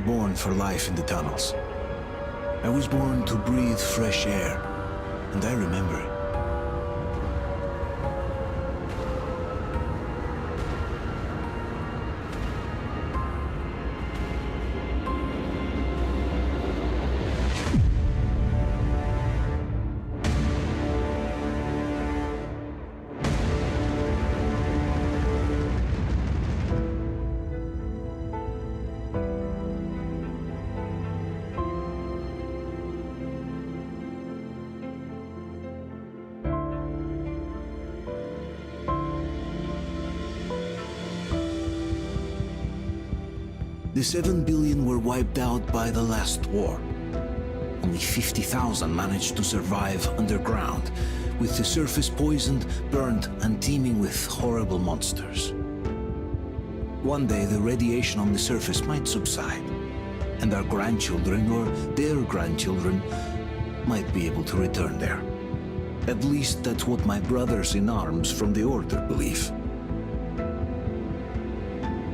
born for life in the tunnels. I was born to breathe fresh air, and I remember it. The 7 billion were wiped out by the last war. Only 50,000 managed to survive underground, with the surface poisoned, burned, and teeming with horrible monsters. One day the radiation on the surface might subside, and our grandchildren or their grandchildren might be able to return there. At least that's what my brothers in arms from the Order believe.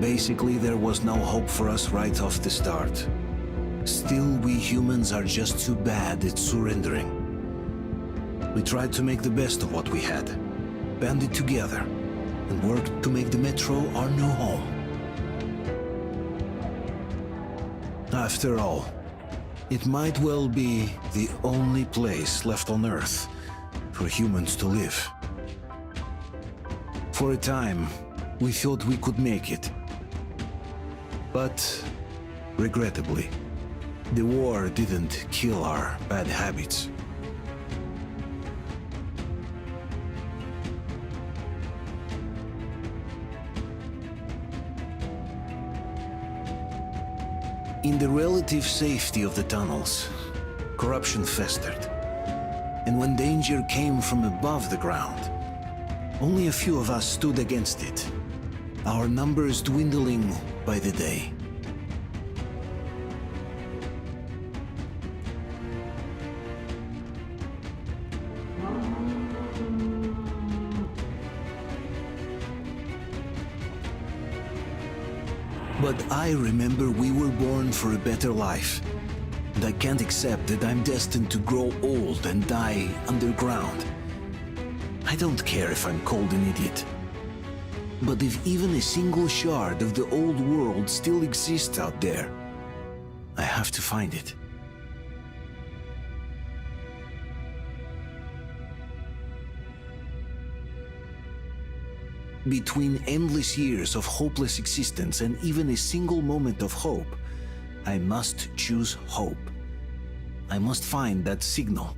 Basically, there was no hope for us right off the start. Still, we humans are just too bad at surrendering. We tried to make the best of what we had, banded together, and worked to make the Metro our new home. After all, it might well be the only place left on Earth for humans to live. For a time, we thought we could make it. But, regrettably, the war didn't kill our bad habits. In the relative safety of the tunnels, corruption festered. And when danger came from above the ground, only a few of us stood against it, our numbers dwindling by the day. But I remember we were born for a better life, and I can't accept that I'm destined to grow old and die underground. I don't care if I'm called an idiot. But if even a single shard of the old world still exists out there, I have to find it. Between endless years of hopeless existence and even a single moment of hope, I must choose hope. I must find that signal.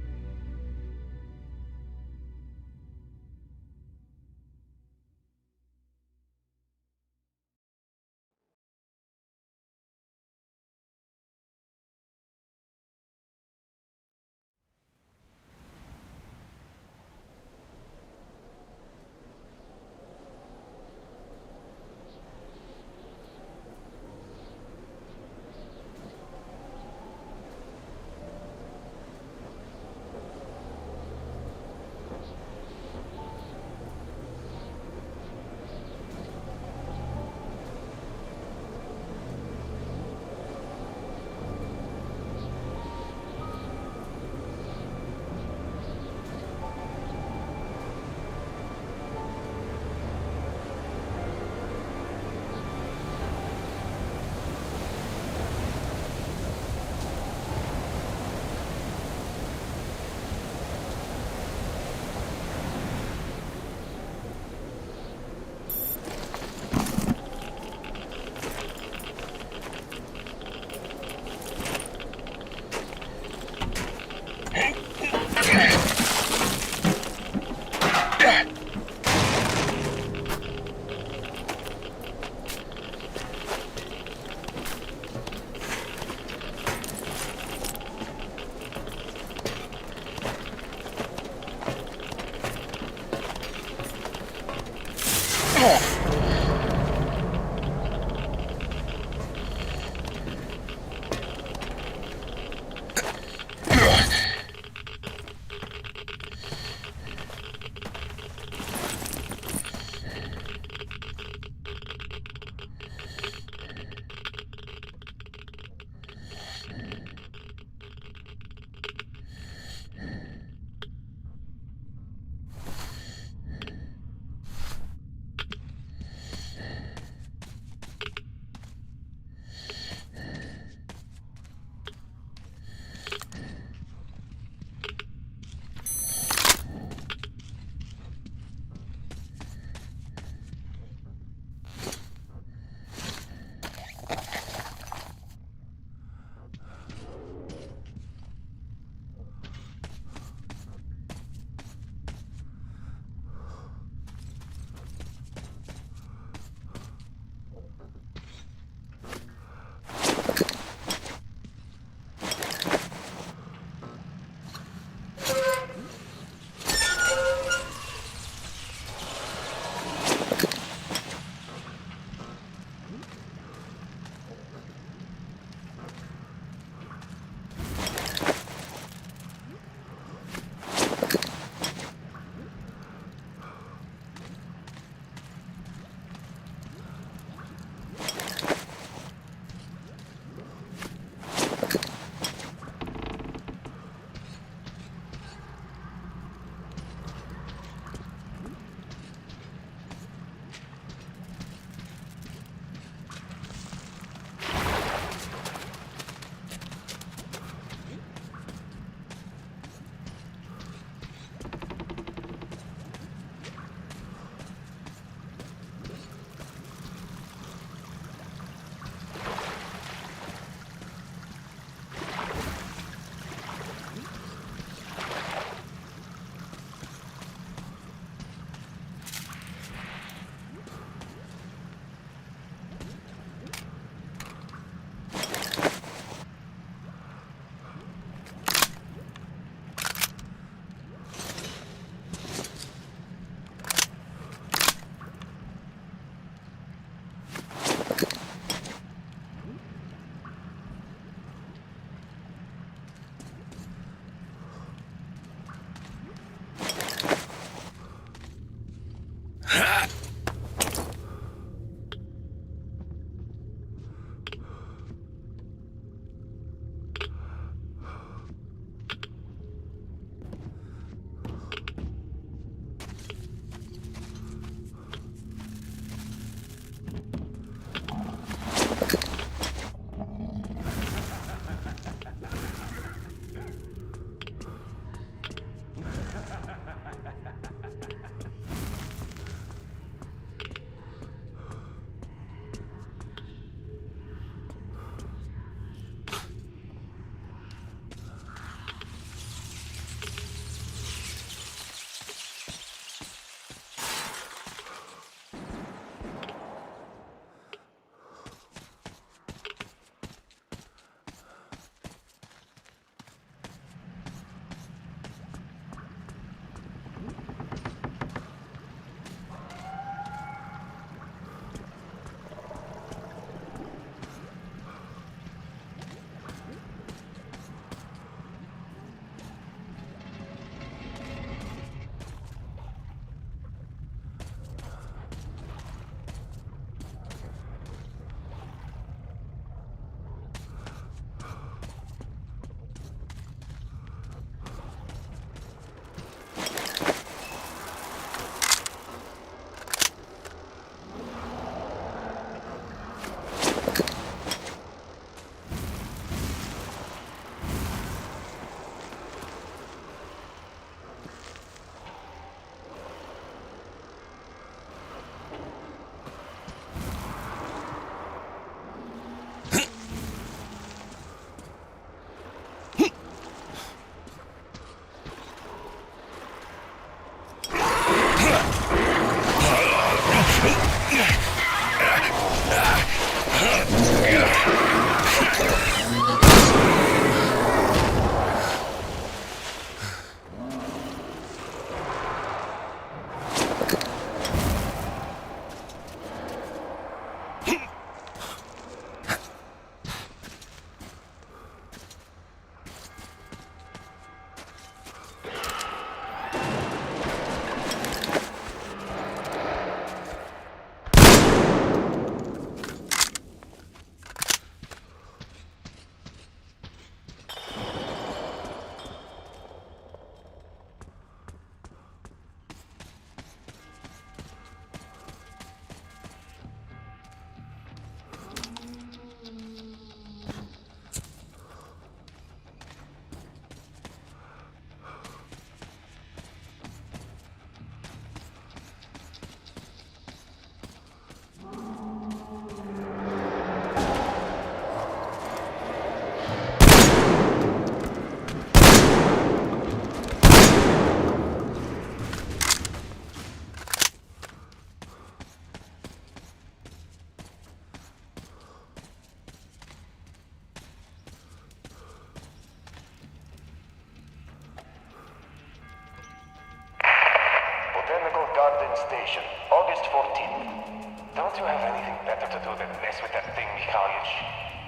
Garden Station, August 14th. Don't you have anything better to do than mess with that thing, Mikhailich?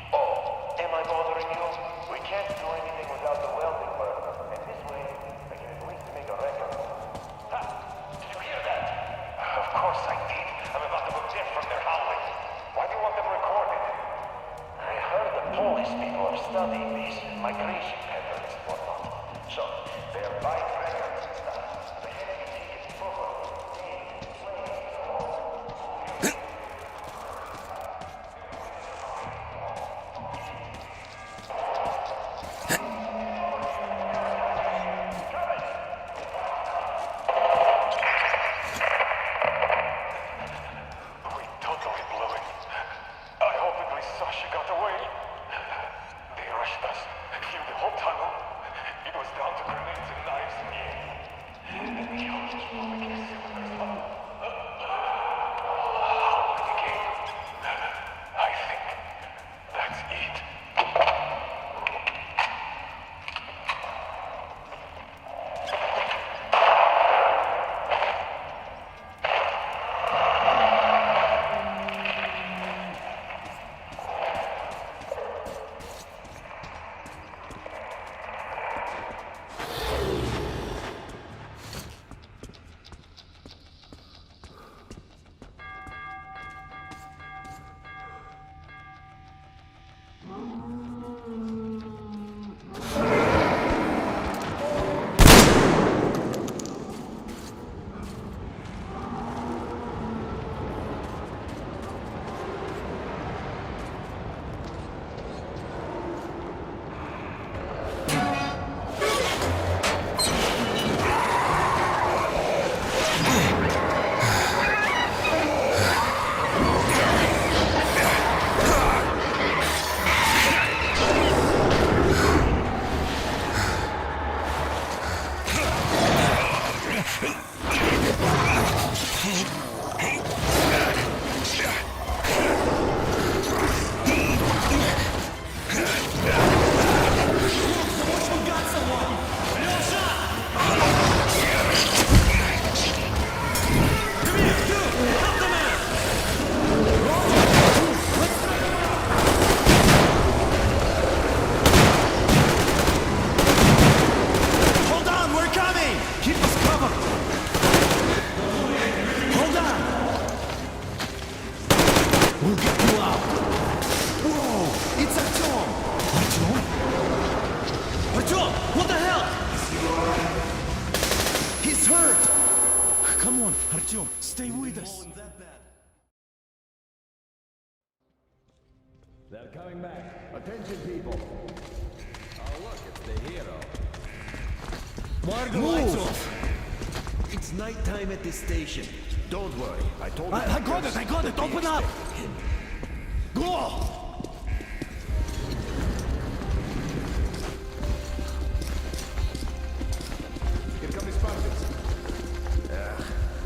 Oh, am I bothering you? We can't do anything without the welding burner, and this way, I can at least make a record. Ha! Did you hear that? Of course I did. I'm about to go deaf from their howling. Why do you want them recorded? I heard the Polish people are studying these migration patterns and whatnot. So, they're buying records and stuff. They have you take it properly. Sasha got away. They rushed us through the whole tunnel. It was down to grenades and knives. Artyom, stay with us. They're coming back. Attention, people. Oh, look, it's the hero. Margo, lights off. It's nighttime at this station. Don't worry, I told you. I got it. Open up. Go. Here come his parties.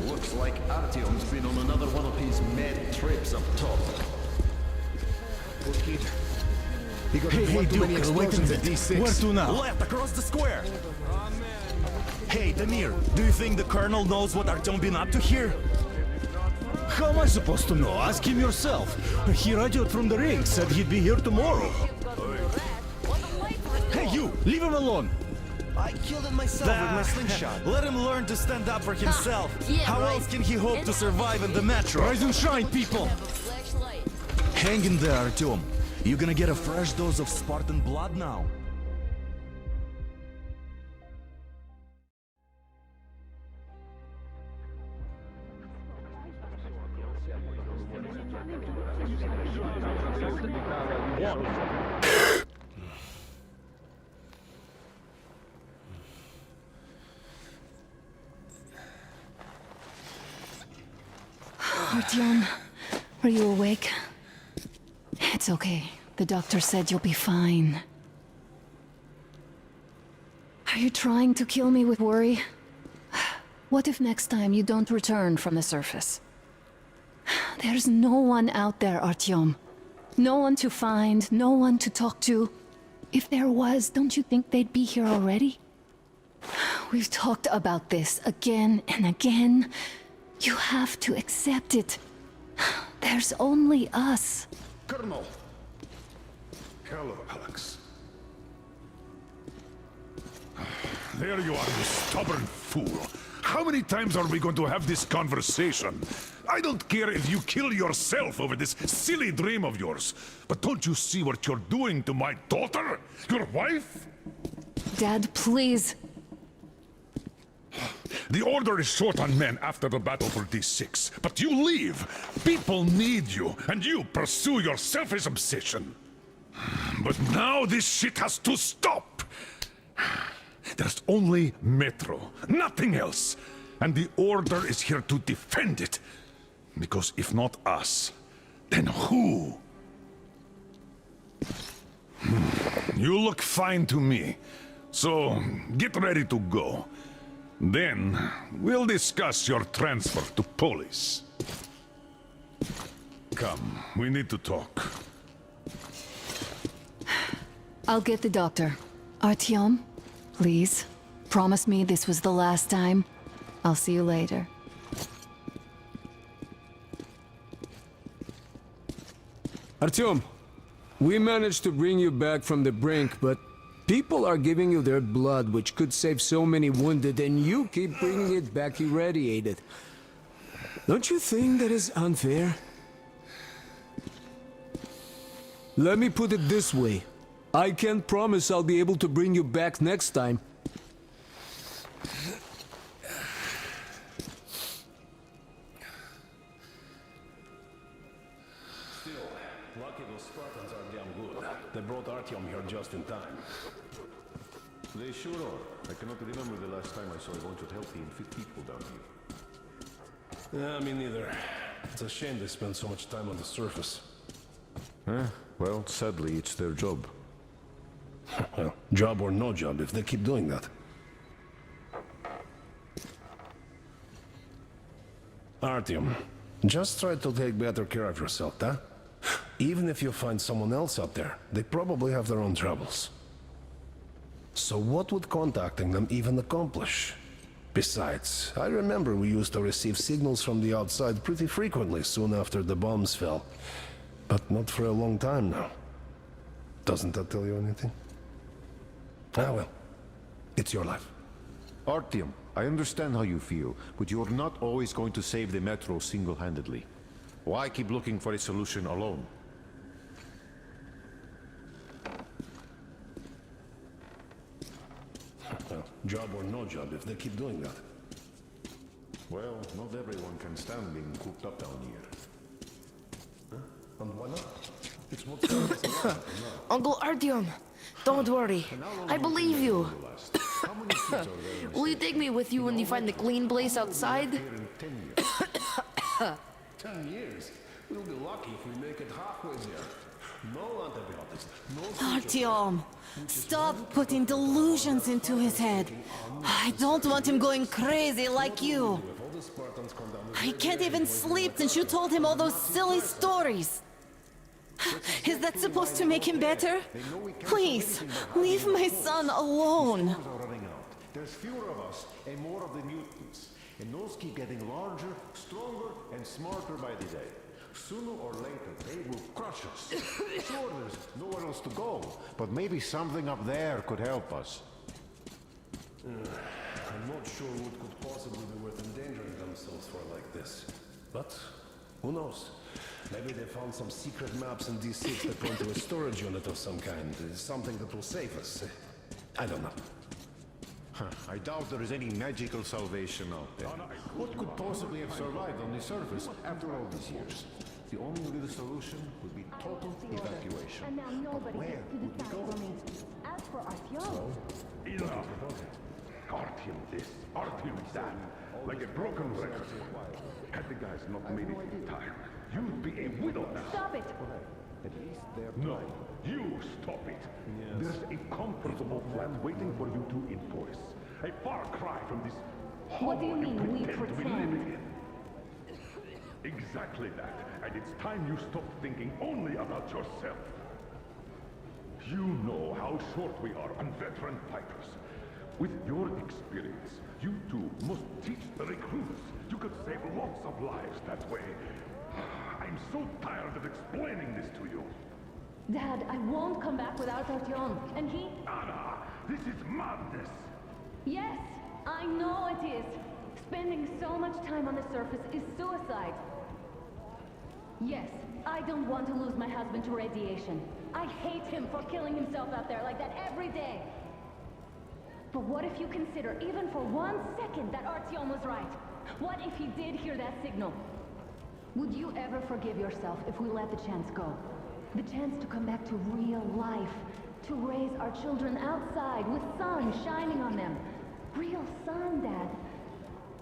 Looks like Artyom's been on another one of his mad trips up top. Hey, Duke, wait a minute. Where to now? Left, across the square. Hey, Damir, do you think the Colonel knows what Artyom been up to here? How am I supposed to know? Ask him yourself. He radioed from the ring, said he'd be here tomorrow. Hey, you! Leave him alone! I killed him myself with my slingshot. Let him learn to stand up for himself. yeah, How right. else can he hope to survive in the metro? Rise and shine, people! Hang in there, Artyom. You're gonna get a fresh dose of Spartan blood now. Artyom, are you awake? It's okay. The doctor said you'll be fine. Are you trying to kill me with worry? What if next time you don't return from the surface? There's no one out there, Artyom. No one to find, no one to talk to. If there was, don't you think they'd be here already? We've talked about this again and again. You have to accept it. There's only us. Colonel! Hello, Alex. There you are, you stubborn fool. How many times are we going to have this conversation? I don't care if you kill yourself over this silly dream of yours, but don't you see what you're doing to my daughter? Your wife? Dad, please. The Order is short on men after the battle for D6, but you leave. People need you, and you pursue your selfish obsession. But now this shit has to stop. There's only Metro, nothing else. And the Order is here to defend it. Because if not us, then who? You look fine to me. So, get ready to go. Then, we'll discuss your transfer to Polis. Come, we need to talk. I'll get the doctor. Artyom, please. Promise me this was the last time. I'll see you later. Artyom, we managed to bring you back from the brink, but people are giving you their blood, which could save so many wounded, and you keep bringing it back irradiated. Don't you think that is unfair? Let me put it this way. I can't promise I'll be able to bring you back next time. Still, lucky those Spartans are damn good. They brought Artyom here just in time. They sure are. I cannot remember the last time I saw a bunch of healthy and fit people down here. Yeah, me neither. It's a shame they spend so much time on the surface. Well, sadly, it's their job. Well, job or no job, if they keep doing that. Artyom, just try to take better care of yourself, huh? Even if you find someone else out there, they probably have their own troubles. So what would contacting them even accomplish? Besides, I remember we used to receive signals from the outside pretty frequently soon after the bombs fell. But not for a long time now. Doesn't that tell you anything? Ah well, it's your life. Artyom, I understand how you feel, but you're not always going to save the Metro single-handedly. Why keep looking for a solution alone? Well, job or no job, if they keep doing that. Well, not everyone can stand being cooped up down here. And why not? It's what service is like. Uncle Artyom, don't worry. I believe you. How many kids are there? Will you take me with you when you find the clean place outside? Here in 10 years. 10 years? We'll be lucky if we make it halfway there. No antibiotics, no future. Artyom, stop putting delusions into his head. I don't want him going crazy like you. If all the Spartans come down He can't even sleep since you told him all those silly stories. Is that supposed to make him better? Please, leave my son alone. Stores are running out. There's fewer of us and more of the mutants. And those keep getting larger, stronger, and smarter by the day. Sooner or later, they will crush us. Sure, there's nowhere else to go, but maybe something up there could help us. I'm not sure what could possibly be worth endangering themselves for like this. But, who knows? Maybe they found some secret maps in D6 that point to a storage unit of some kind. Something that will save us. I don't know. I doubt there is any magical salvation out there. What could possibly have survived on the surface after all these years? The only real solution would be total evacuation. But where would we go? As for Artyom... Enough. Artyom this, Artyom that. Like a broken record. Had the guys not made it in time, you'd be a widow now. Stop it! At least they're No, trying. you stop it. There's a comfortable flat waiting for you to enforce. A far cry from this What do you hole mean, we pretend to be pretend? living in. Exactly that. And it's time you stop thinking only about yourself. You know how short we are on veteran fighters. With your experience, you two must teach the recruits. You could save lots of lives that way. I'm so tired of explaining this to you. Dad, I won't come back without Artyom. And he... Anna, this is madness. Yes, I know it is. Spending so much time on the surface is suicide. Yes, I don't want to lose my husband to radiation. I hate him for killing himself out there like that every day. But what if you consider, even for 1 second, that Artyom was right? What if he did hear that signal? Would you ever forgive yourself if we let the chance go? The chance to come back to real life. To raise our children outside with sun shining on them. Real sun, Dad.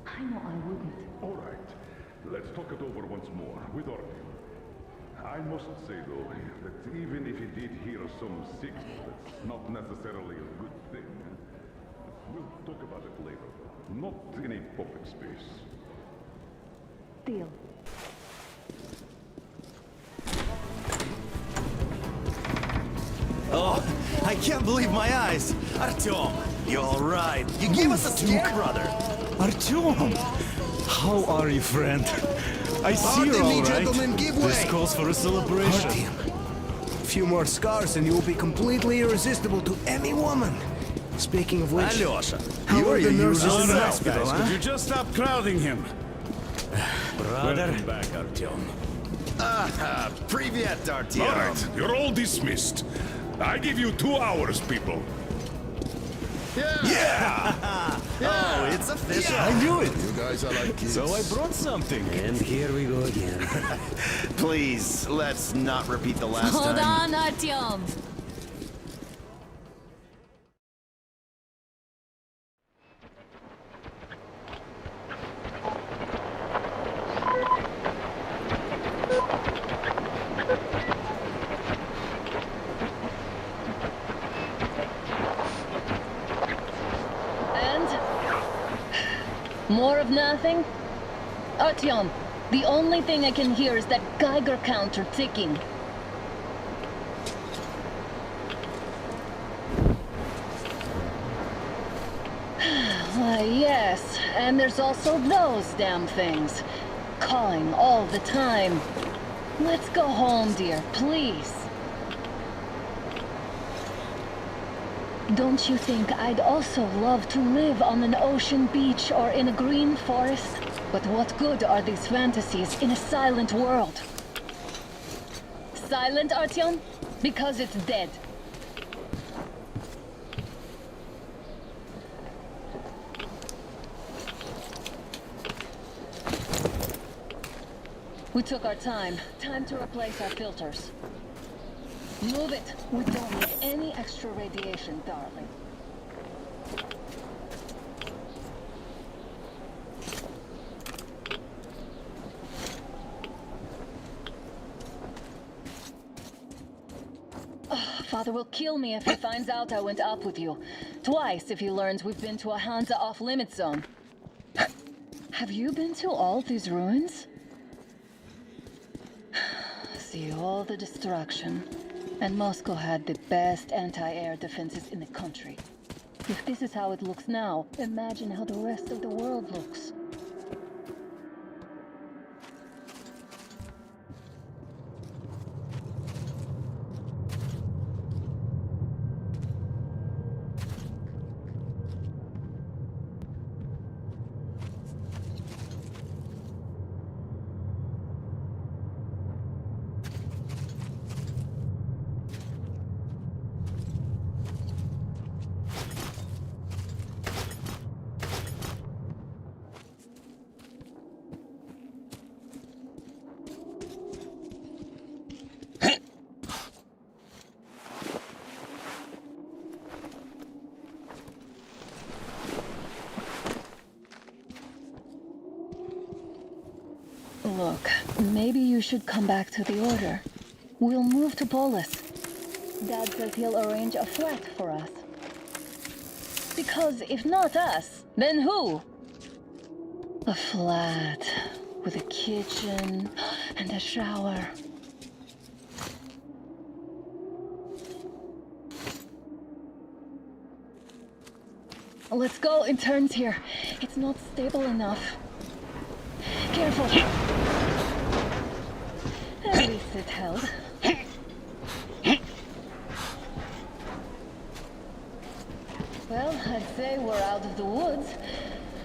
I know I wouldn't. All right, let's talk it over once more with Artyom. I must say, though, that even if he did hear some signal, that's not necessarily a good thing. We'll talk about it later, though. Not in a public space. Deal. Oh, I can't believe my eyes. Artyom, you all right? You gave us a scare, brother. Artyom, how are you, friend? I see you're all right. Gentlemen, give way. This calls for a celebration. A few more scars and you will be completely irresistible to any woman. Speaking of which, Alyosha, how you are the nurses in the now, hospital, guys. huh? Could you just stop crowding him? Brother. Welcome back, Artyom. Привет, Artyom. All right, you're all dismissed. I give you 2 hours, people. Yeah! Oh, it's official. I knew it. You guys are like kids. So I brought something. And here we go again. Please, let's not repeat the last Hold time. on, Artyom. More of nothing? Artyom, the only thing I can hear is that Geiger counter ticking. Why, yes, and there's also those damn things. Calling all the time. Let's go home, dear, please. Don't you think I'd also love to live on an ocean beach or in a green forest? But what good are these fantasies in a silent world? Silent, Artyom? Because it's dead. We took our time. Time to replace our filters. Move it. We don't need any extra radiation, darling. Father will kill me if he finds out I went up with you. Twice if he learns we've been to a Hansa off-limit zone. Have you been to all these ruins? See all the destruction. And Moscow had the best anti-air defenses in the country. If this is how it looks now, imagine how the rest of the world looks. Look, maybe you should come back to the Order. We'll move to Polis. Dad says he'll arrange a flat for us. Because if not us, then who? A flat with a kitchen and a shower. Let's go in turns here. It's not stable enough. Careful. At least it held. Well, I'd say we're out of the woods.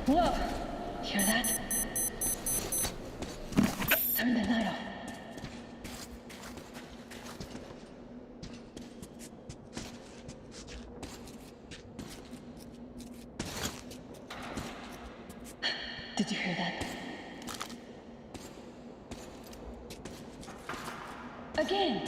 Whoa! Hear that? Turn the light off. Did you hear that? Again!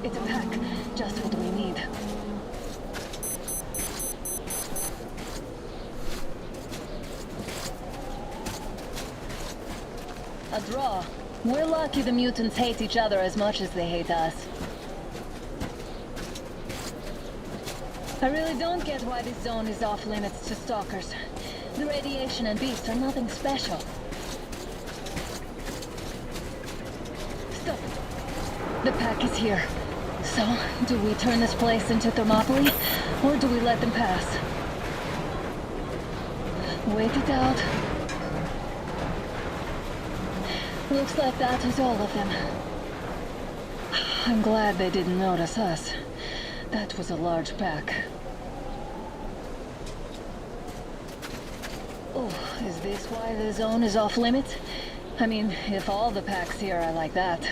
It's a pack. Just what we need. A draw. We're lucky the mutants hate each other as much as they hate us. I really don't get why this zone is off limits to stalkers. The radiation and beasts are nothing special. Stop. The pack is here. So, do we turn this place into Thermopylae, or do we let them pass? Wait it out. Looks like that was all of them. I'm glad they didn't notice us. That was a large pack. Oh, is this why the zone is off limits? I mean, if all the packs here are like that.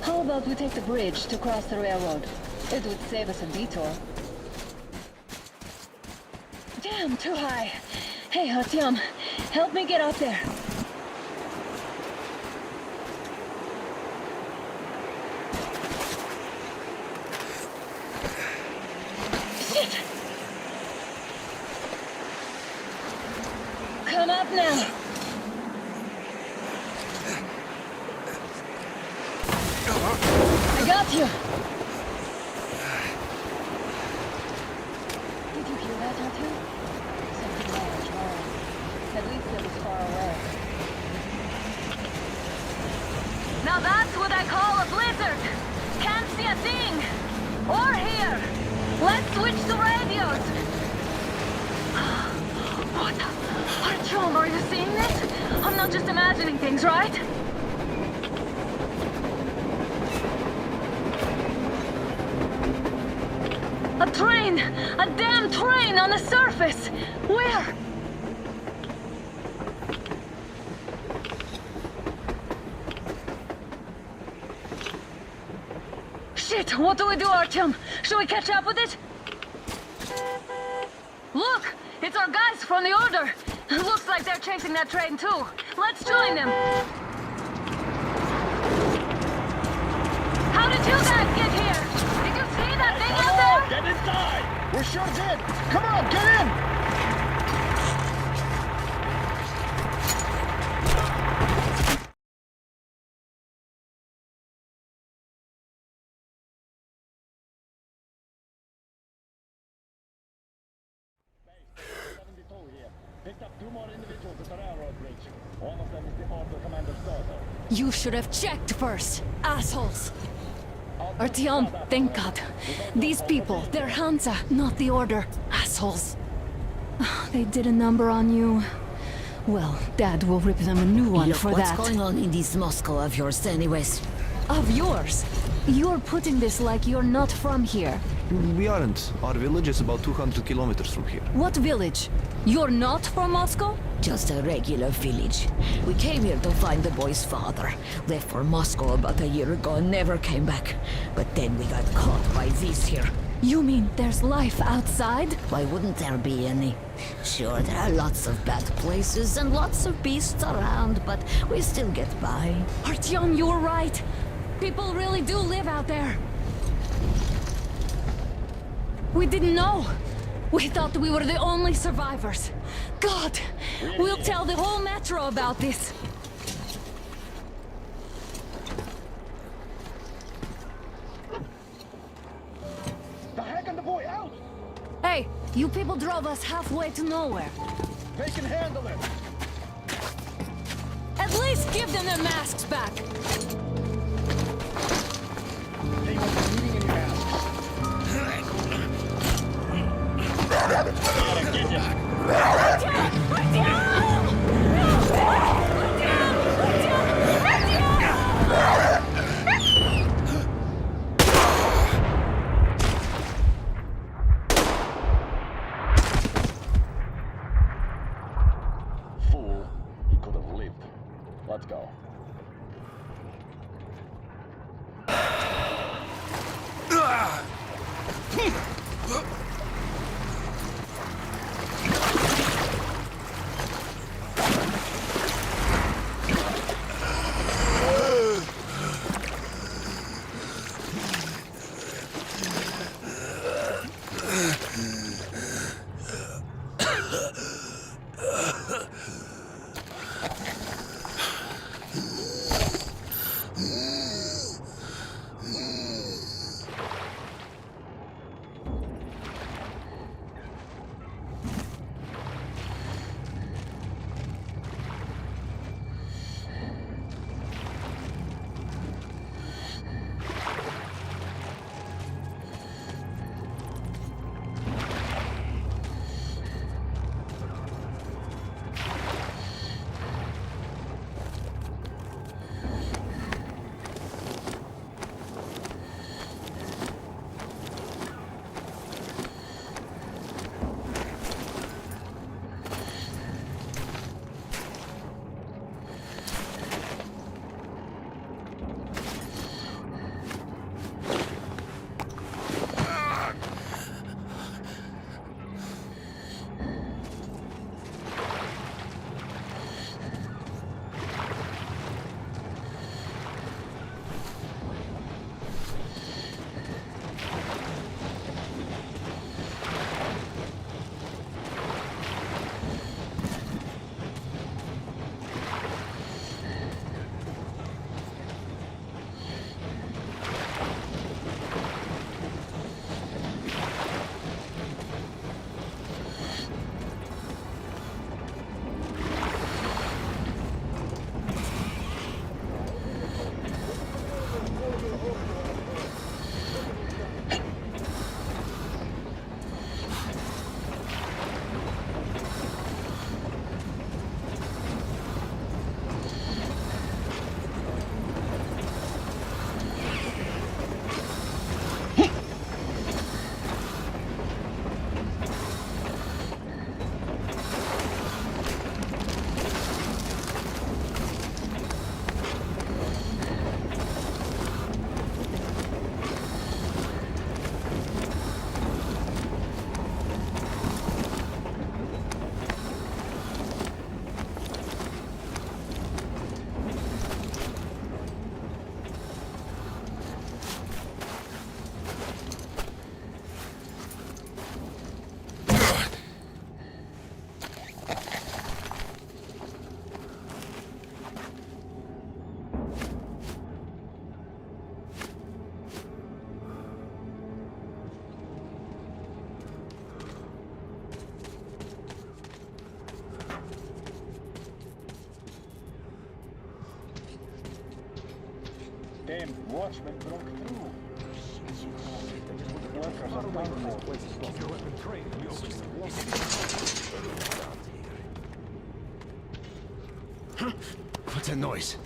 How about we take the bridge to cross the railroad? It would save us a detour. Damn, too high. Hey, Artyom, help me get out there. Shit! Come up now. I got you! Did you hear that, Artyom? Something large, roaring. At least it was far away. Now that's what I call a blizzard! Can't see a thing! Or hear! Let's switch to radios! What the... Artyom, are you seeing this? I'm not just imagining things, right? A train! A damn train on the surface! Where? Shit! What do we do, Artyom? Should we catch up with it? Look! It's our guys from the Order! Looks like they're chasing that train too. Let's join them! How did you guys get here? Did you see that thing out there? Get inside! We sure did! Come on, get in! Picked up 2 more individuals at the railroad bridge. One of them is the Order commander's daughter. You should have checked first, assholes. Artyom, thank God. These people, they're Hansa, not the Order. Assholes. They did a number on you. Well, Dad will rip them a new one for that. What's going on in this Moscow of yours, anyways? Of yours? You're putting this like you're not from here. We aren't. Our village is about 200 kilometers from here. What village? You're not from Moscow? Just a regular village. We came here to find the boy's father. Left for Moscow about a year ago and never came back. But then we got caught by this here. You mean there's life outside? Why wouldn't there be any? Sure, there are lots of bad places and lots of beasts around, but we still get by. Artyom, you're right. People really do live out there. We didn't know. We thought we were the only survivors. God, we'll tell the whole metro about this. The heck and the boy out! Hey, you people drove us halfway to nowhere. They can handle it! At least give them their masks back. They won't be needing any masks. Gotta get you. Fool, he could have lived. Let's go. Then watchmen broke through. Workers are done for. Huh? What's that noise?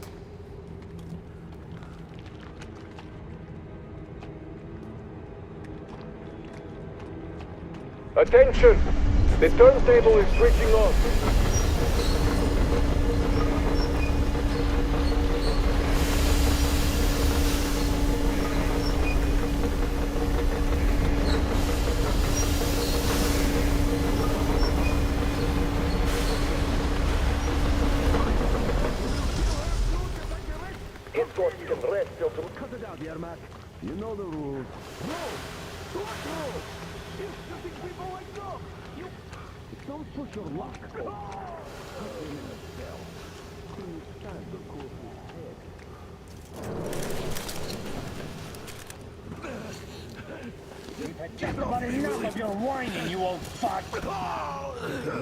Attention! The turntable is switching on. Escort can rest till to cut it out, Yermak. You know the rules. No! What rules? Interesting people like dog! You... Don't push your luck. Put him in a cell. He's time to cool his head. We've had just about enough of your whining, you old fuck!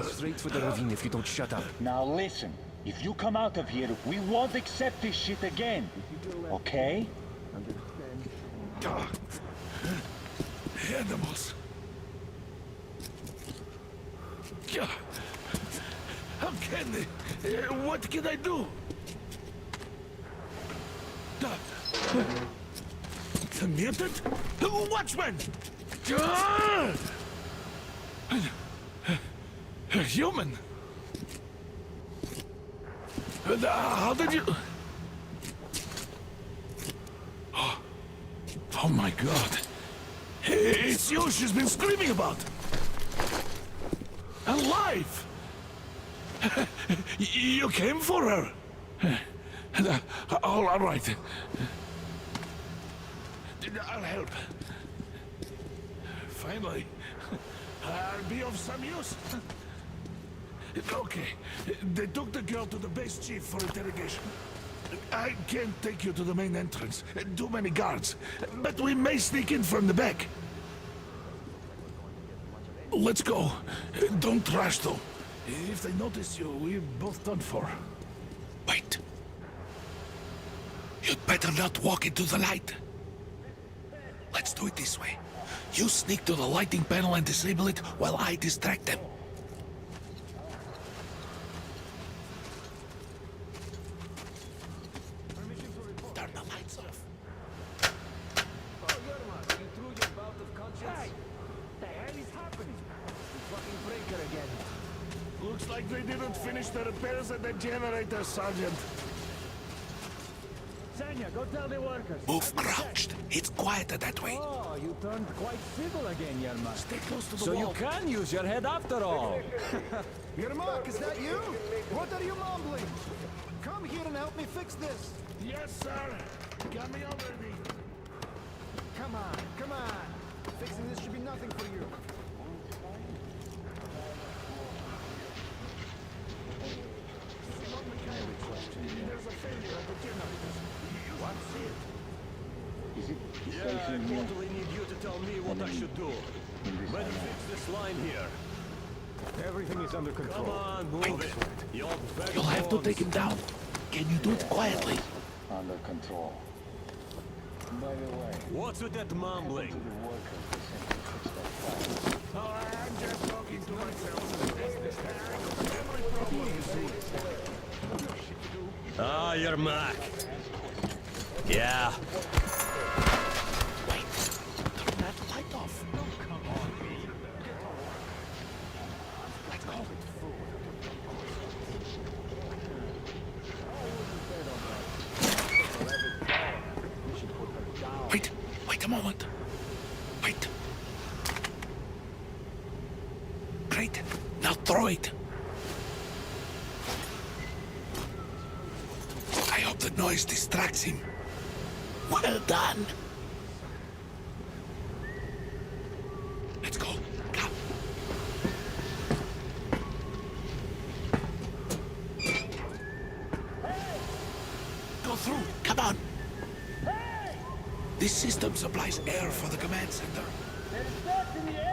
Straight for the ravine if you don't shut up. Now listen, if you come out of here, we won't accept this shit again. Okay? Animals. How can they? What can I do? Mutant? Watchman! Human? How did you... Oh my god. It's you she's been screaming about. Alive! You came for her. All right. I'll help. Finally. I'll be of some use. Okay. They took the girl to the base chief for interrogation. I can't take you to the main entrance. Too many guards. But we may sneak in from the back. Let's go. Don't rush, though. If they notice you, we're both done for. Wait. You'd better not walk into the light. Let's do it this way. You sneak to the lighting panel and disable it while I distract them. Turn the lights off. Oh, Yermak, you threw your bout of conscience? Hey! The hell is happening? The fucking breaker again. Looks like they didn't finish the repairs at the generator, Sergeant. Sanya, go tell the workers. Move crouched. It's quieter that way. Oh, you turned quite civil again, Yermak. Stay close to the So wall. you can use your head after all. Yermak, is that you? What are you mumbling? Come here and help me fix this. Yes, sir. Got me already. Come on, come on. Fixing this should be nothing for you. There's a failure at the generators. You want to see it? Is it Yeah, I totally need you to tell me what I should do. Better fix this line here. Everything is under control. Come on, move it. You'll have to take him down. Can you do it quietly? under control? By the way, what's with that mumbling? to the workers to simply fix that fire. Oh, I'm just talking to myself. Every problem you see. Ah, Yermak. Yeah. Wait, turn that light off. No, come on. Let's go. Wait a moment. Wait. Great. Now throw it. I hope the noise distracts him. Well done. Let's go. Come. Go through. Come on. This system supplies air for the command center.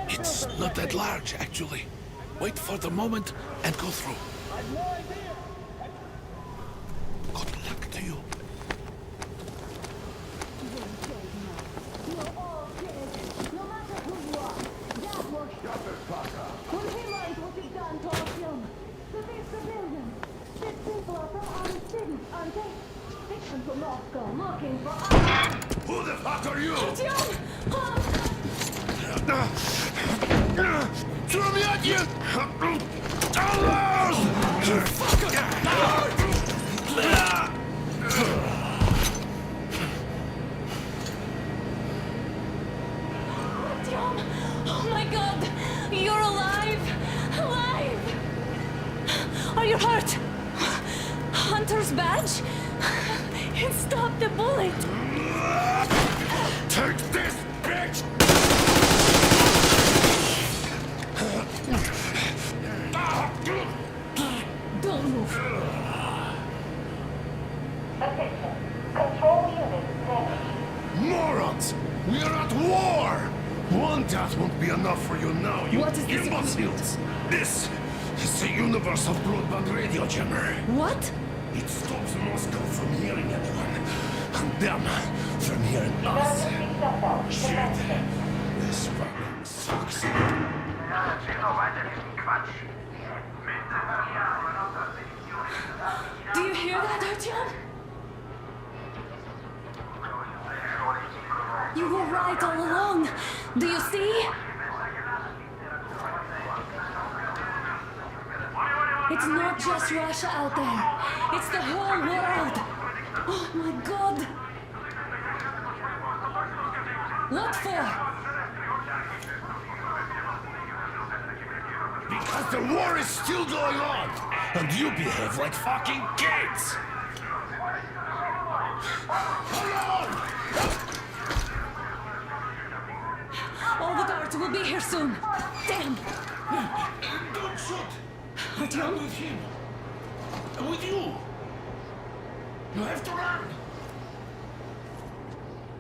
It's not that large, actually. Wait for the moment and go through. Good luck to you. Throw me at you! Artyom! Oh my god! You're alive! Alive! Are you hurt? Hunter's badge? It stopped the bullet! Take this, bitch! Don't move. Attention. Control unit damaged. Morons! We are at war! One death won't be enough for you now, you What is this imbeciles! This is the universe of broadband radio jammer. What? It stops Moscow from hearing anyone, and them from hearing us. Shit! This fucking sucks. Do you hear that, Artyom? You were right all along. Do you see? It's not just Russia out there. It's the whole world. Oh my god. What for? Because the war is still going on, and you behave like fucking kids! All the guards will be here soon. Damn. Don't shoot! Artyom? I'm with him. I'm with you. You have to run.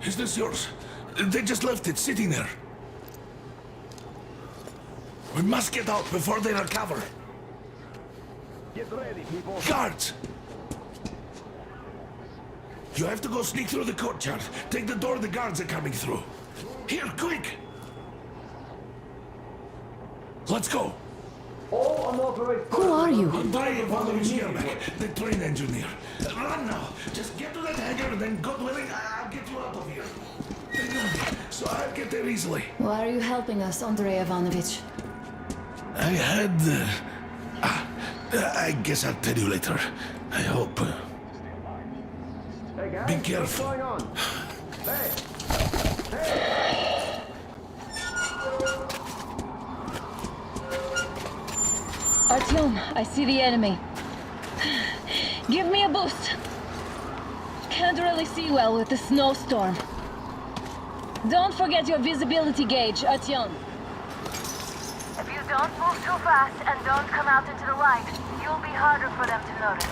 Is this yours? They just left it sitting there. We must get out before they recover. Get ready, people. Guards! You have to go sneak through the courtyard. Take the door the guards are coming through. Here, quick! Let's go! All unauthorized. Who are you? Andrei Ivanovich Yermak, the train engineer. Run now! Just get to that hangar and then, God willing, I'll get you out of here. They know me, so I'll get there easily. Why are you helping us, Andrei Ivanovich? I had... I guess I'll tell you later. I hope. Hey guys, Be what's careful. going on? Hey! Artyom, I see the enemy. Give me a boost. Can't really see well with the snowstorm. Don't forget your visibility gauge, Artyom. If you don't move too fast and don't come out into the light, you'll be harder for them to notice.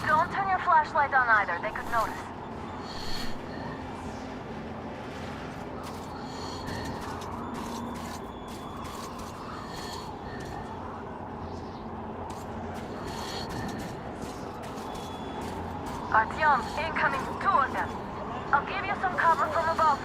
Don't turn your flashlight on either, they could notice. Artyom, incoming, 2 of them. I'll give you some cover from above.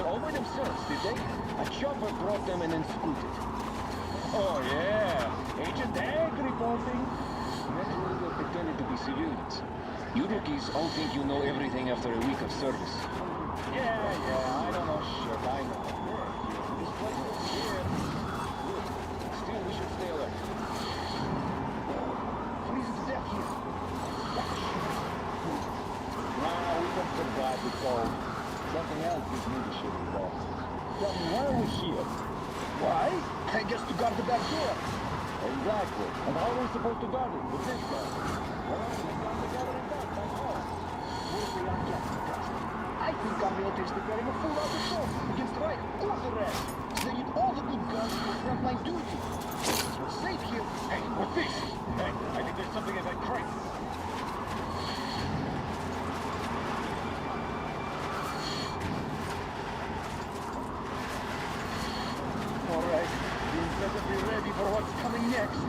Over themselves, did they? A chopper brought them and then scooted. Oh yeah, Agent Egg reporting. Naturally, they're pretending to be civilians. You rookies all think you know everything after a week of service. Yeah, I don't know shit, I know. This place is here. Good. Still, we should stay alert. Freezing to death here. Nah, we can survive the cold. Something else gives me the shit involved. Tell me, why are we here? Why? I guess to guard the back door. Exactly. And how are we supposed to guard it with this guy? Well, we got together and back, that's all. We're the unjust guys. I think our military is preparing a full-out assault against Reich or the rest. They need all the good guns for frontline duty. We're safe here. Hey, we're fixed. Hey, I think there's something as I crank. Alright, you better be ready for what's coming next.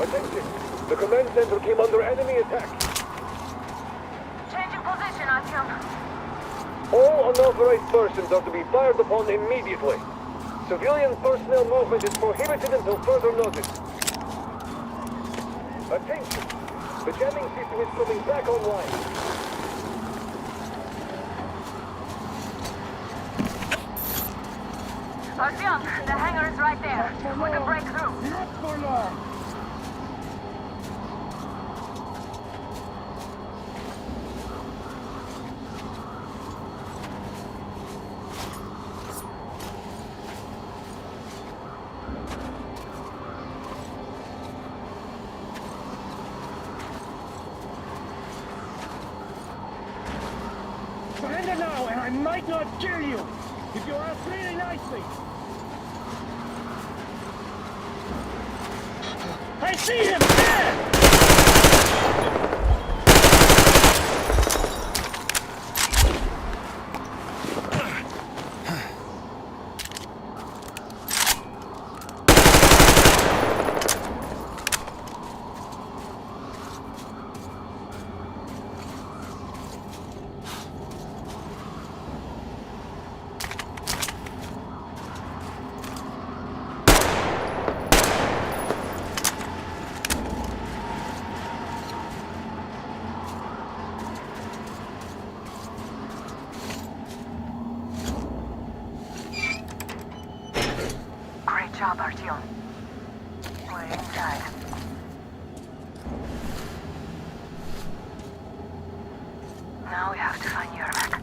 Attention! The command center came under enemy attack. Changing position, Artyom. All unauthorized persons are to be fired upon immediately. Civilian personnel movement is prohibited until further notice. Attention! The jamming system is coming back online. Artyom, the hangar is right there. We can break through. Not for long. Surrender now, and I might not kill you, if you ask really nicely. I see him there! Great job, Artyom. We're inside. Now we have to find Yermak.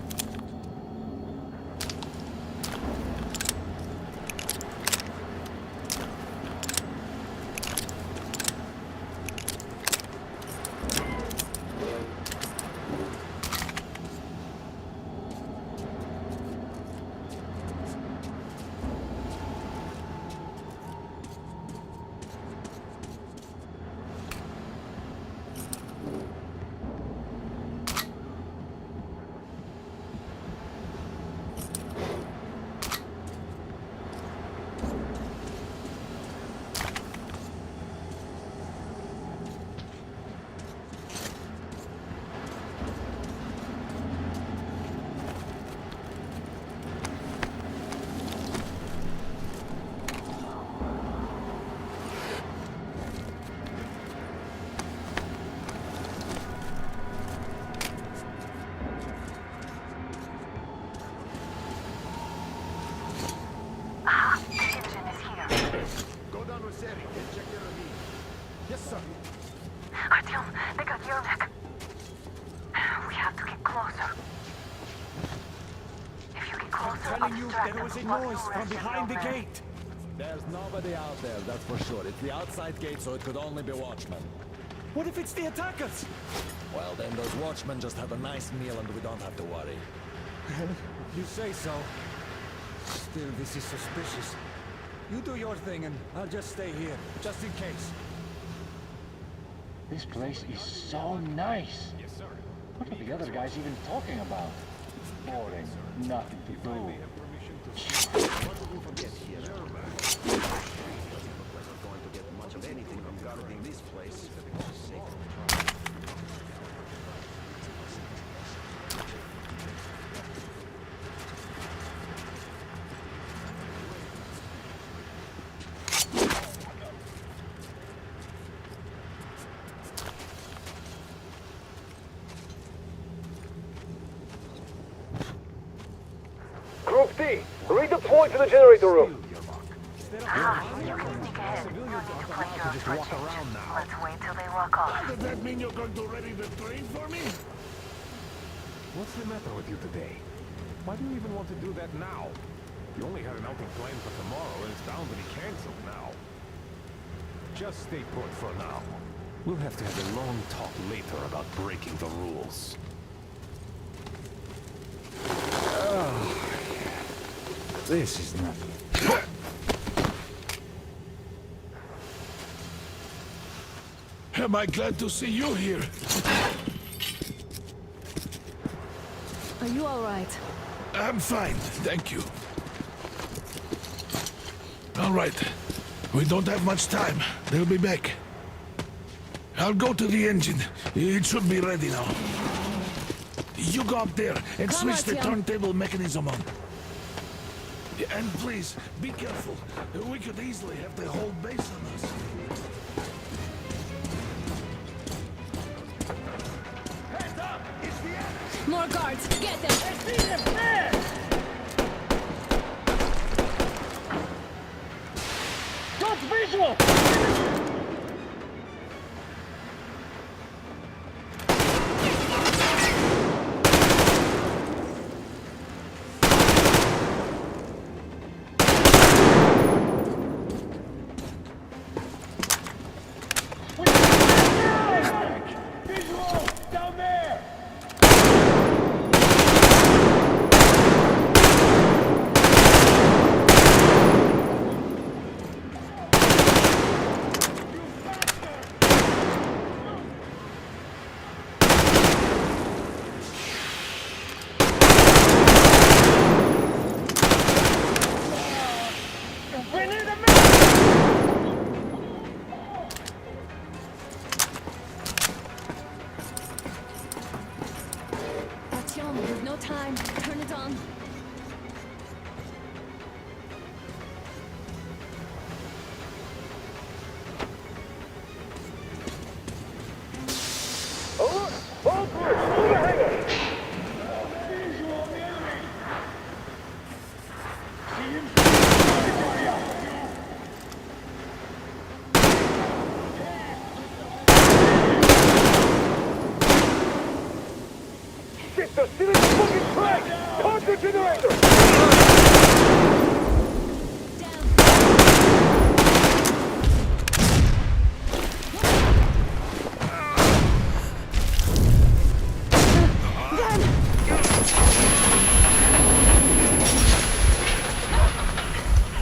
Yes, sir. Artyom, they got Yermak. We have to get closer. If you get closer, I'm telling you, there was a noise from behind the gate. There's nobody out there, that's for sure. It's the outside gate, so it could only be watchmen. What if it's the attackers? Well, then those watchmen just have a nice meal and we don't have to worry. You say so. Still, this is suspicious. You do your thing and I'll just stay here, just in case. This place is so nice. Yes, sir. What are the other guys even talking about? Boring. Nothing to do. What did we forget here? We're not going to get much of anything from guarding this place. Group D, redeploy to the generator room. You can sneak ahead. You need to play yours for a change. Let's wait till they walk off. Does that mean you're going to ready the train for me? What's the matter with you today? Why do you even want to do that now? You only had an outing planned for tomorrow, and it's bound to be cancelled now. Just stay put for now. We'll have to have a long talk later about breaking the rules. This is nothing. Am I glad to see you here? Are you all right? I'm fine, thank you. All right. We don't have much time. They'll be back. I'll go to the engine. It should be ready now. You go up there and Come switch the on, Tim. turntable mechanism on. And please, be careful. We could easily have the whole base on us. Hands up! It's the enemy! More guards, get them! I see them there! Got visual! Visual! Down there! We need a Artyom, we've no time. Turn it on. Alert! All crews, through the hangar! visual on the enemy! See him? Shit, they're stealing the fucking track! Contra generator!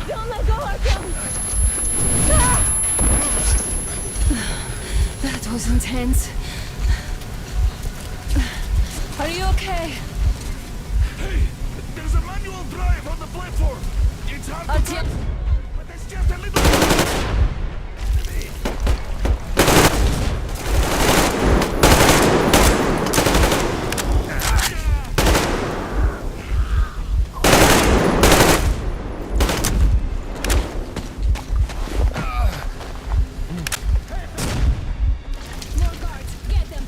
Don't let go, Artyom! Ah! That was intense. Are you okay? Hey! There's a manual drive on the platform! It's hard to Artyom! drive, but there's just a little... Enemy! More guards, get them!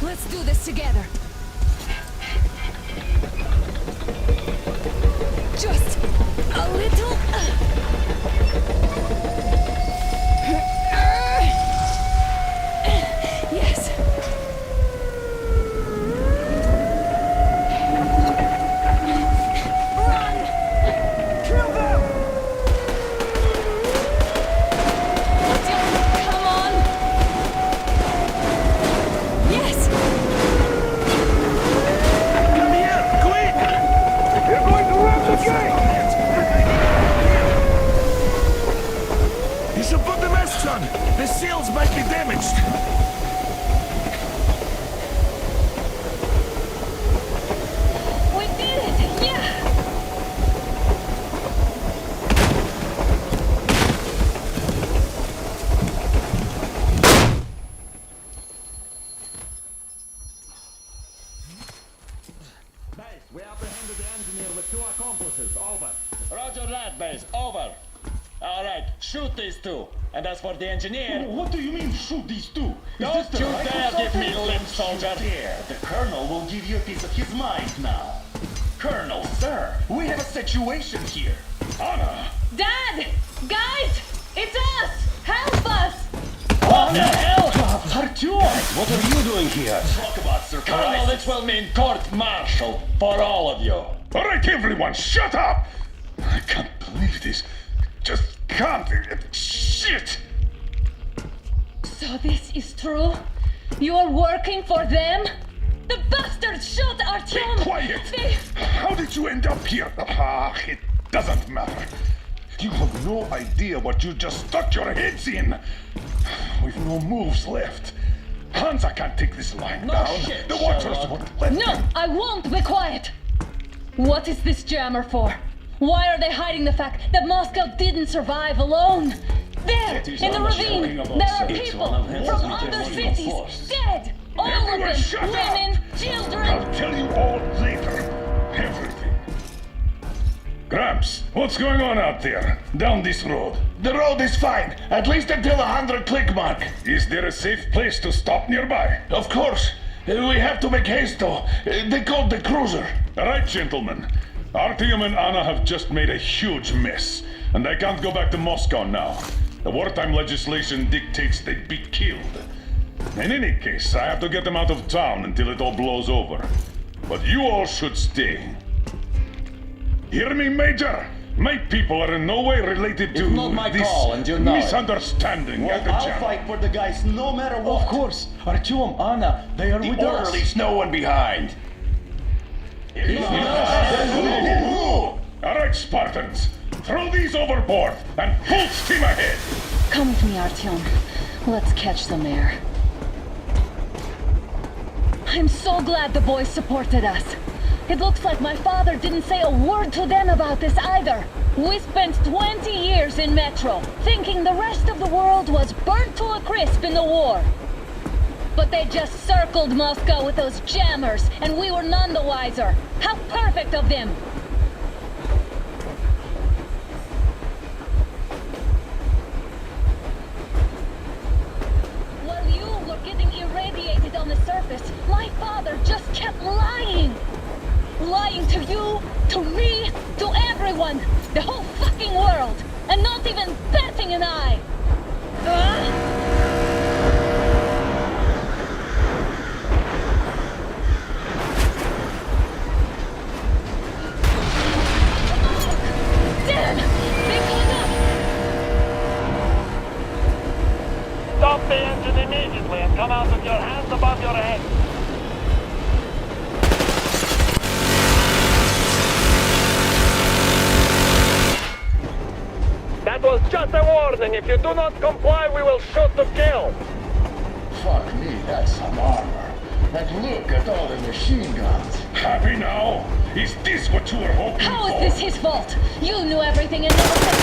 Let's do this together. Just a little. Yes. Run! Kill them! Come on! Yes! Come here, quick! You're going to ram the gate! You should put the masks on. The seals might be damaged. We did it! Yeah! Base, we apprehended the engineer with 2 accomplices. Over. Roger that, base. Over. All right, shoot these 2. And as for the engineer... What do you mean, shoot these 2? Don't you dare give me limp, soldier! Here, the Colonel will give you a piece of his mind now. Colonel, sir, we have a situation here. Anna! Dad! Guys! It's us! Help us! What the hell? Artyom! What are you doing here? Talk about surprise. Colonel, it will mean court-martial for all of you. All right, everyone, shut up! I can't believe this. Just can't. Shit! So this is true? You're working for them? The bastards shot Artyom! Quiet! How did you end up here? Ah, it doesn't matter. You have no idea what you just stuck your heads in. We've no moves left. Hansa can't take this line down. Shit, The Watchers Sherlock. won't let No, them. I won't be quiet! What is this jammer for? Why are they hiding the fact that Moscow didn't survive alone? There, It is in the almost ravine, talking about there are sex. people One of them from has been other taken cities, forced. dead! All of Everyone them! shut up! Women, children! I'll tell you all later. Everything. Gramps, what's going on out there? Down this road? The road is fine, at least until 100 click mark. Is there a safe place to stop nearby? Of course. We have to make haste though. They called the cruiser. All right, gentlemen. Artyom and Anna have just made a huge mess, and they can't go back to Moscow now. The wartime legislation dictates they'd be killed. In any case, I have to get them out of town until it all blows over. But you all should stay. Hear me, Major? My people are in no way related to It's not my this call, and you know it. misunderstanding Well, at the I'll jam. fight for the guys no matter what. Of course. Artyom, Anna, they are with us. Orderlies, no one behind. All right, Spartans. Throw these overboard and full steam ahead. Come with me, Artyom. Let's catch some air. I'm so glad the boys supported us. It looks like my father didn't say a word to them about this either. We spent 20 years in Metro, thinking the rest of the world was burnt to a crisp in the war. But they just circled Moscow with those jammers, and we were none the wiser. How perfect of them! While you were getting irradiated on the surface, my father just kept lying! Lying to you, to me, to everyone! The whole fucking world! And not even batting an eye! Damn! They caught up! Stop the engine immediately and come out with your hands above your head. That was just a warning. If you do not comply, we will shoot to kill. Fuck me, that's some armor. And look at all the machine guns. Happy now? Is this what you were hoping How for? is this his fault? You knew everything and never said...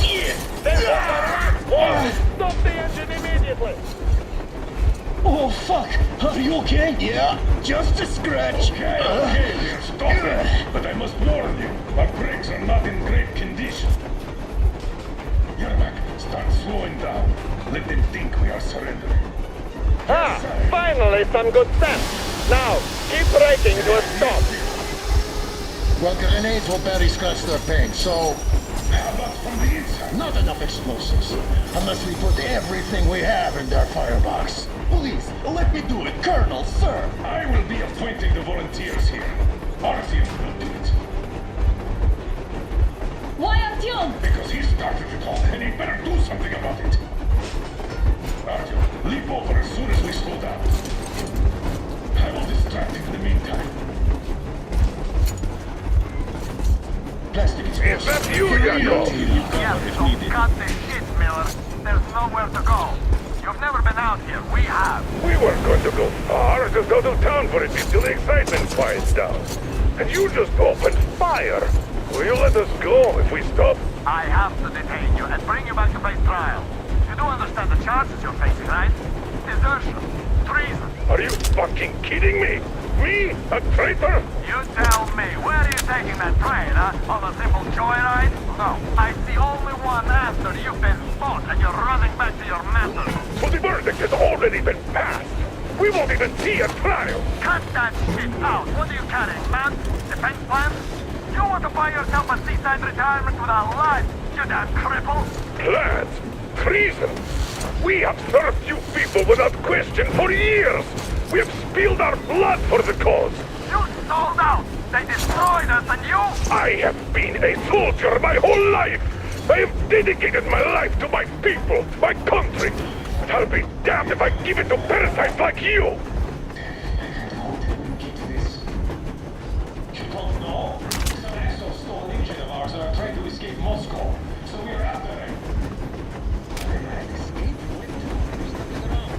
Shit! Stop the engine immediately. Oh, fuck! Are you okay? Yeah, just a scratch. Okay, dear, stop it. But I must warn you, our brakes are not in great condition. Yermak, start slowing down. Let them think we are surrendering. Ah, finally some good sense. Now, keep braking to a stop. Well, grenades will barely scratch their paint, so... How about from the inside? Not enough explosives. Unless we put everything we have in their firebox. Please, let me do it, Colonel, sir. I will be appointing the volunteers here. Artyom will do it. Why Artyom? Because he started it all, and he better do something about it. Artyom, leap over as soon as we slow down. I will distract him in the meantime. Plastic is... Is that you, Yakov? Yes, Cut the shit, Miller. There's nowhere to go. You've never been out here. We have. We weren't going to go far, just go to town for a bit till the excitement quiets down. And you just opened fire. Will you let us go if we stop? I have to detain you and bring you back to face trial. You do understand the charges you're facing, right? Desertion. Treason. Are you fucking kidding me? Me? A traitor? You tell me, where are you taking that train, huh? On a simple joyride? No, I see only one answer. You've been fought and you're running back to your masters. So the verdict has already been passed. We won't even see a trial. Cut that shit out. What are you carrying, man? Defense plans? You want to buy yourself a seaside retirement without life, you damn cripple? Plans? Treason? We have served you people without question for years. We have spilled our blood for the cause. You sold out. They destroyed us and you... I have been a soldier my whole life. I have dedicated my life to my people, my country. I'll be damned if I give it to parasites like you! How did we get this? You don't know? Some assholes stole an engine of ours and are trying to escape Moscow. So we're after him. Escape? What do? There's nothing around.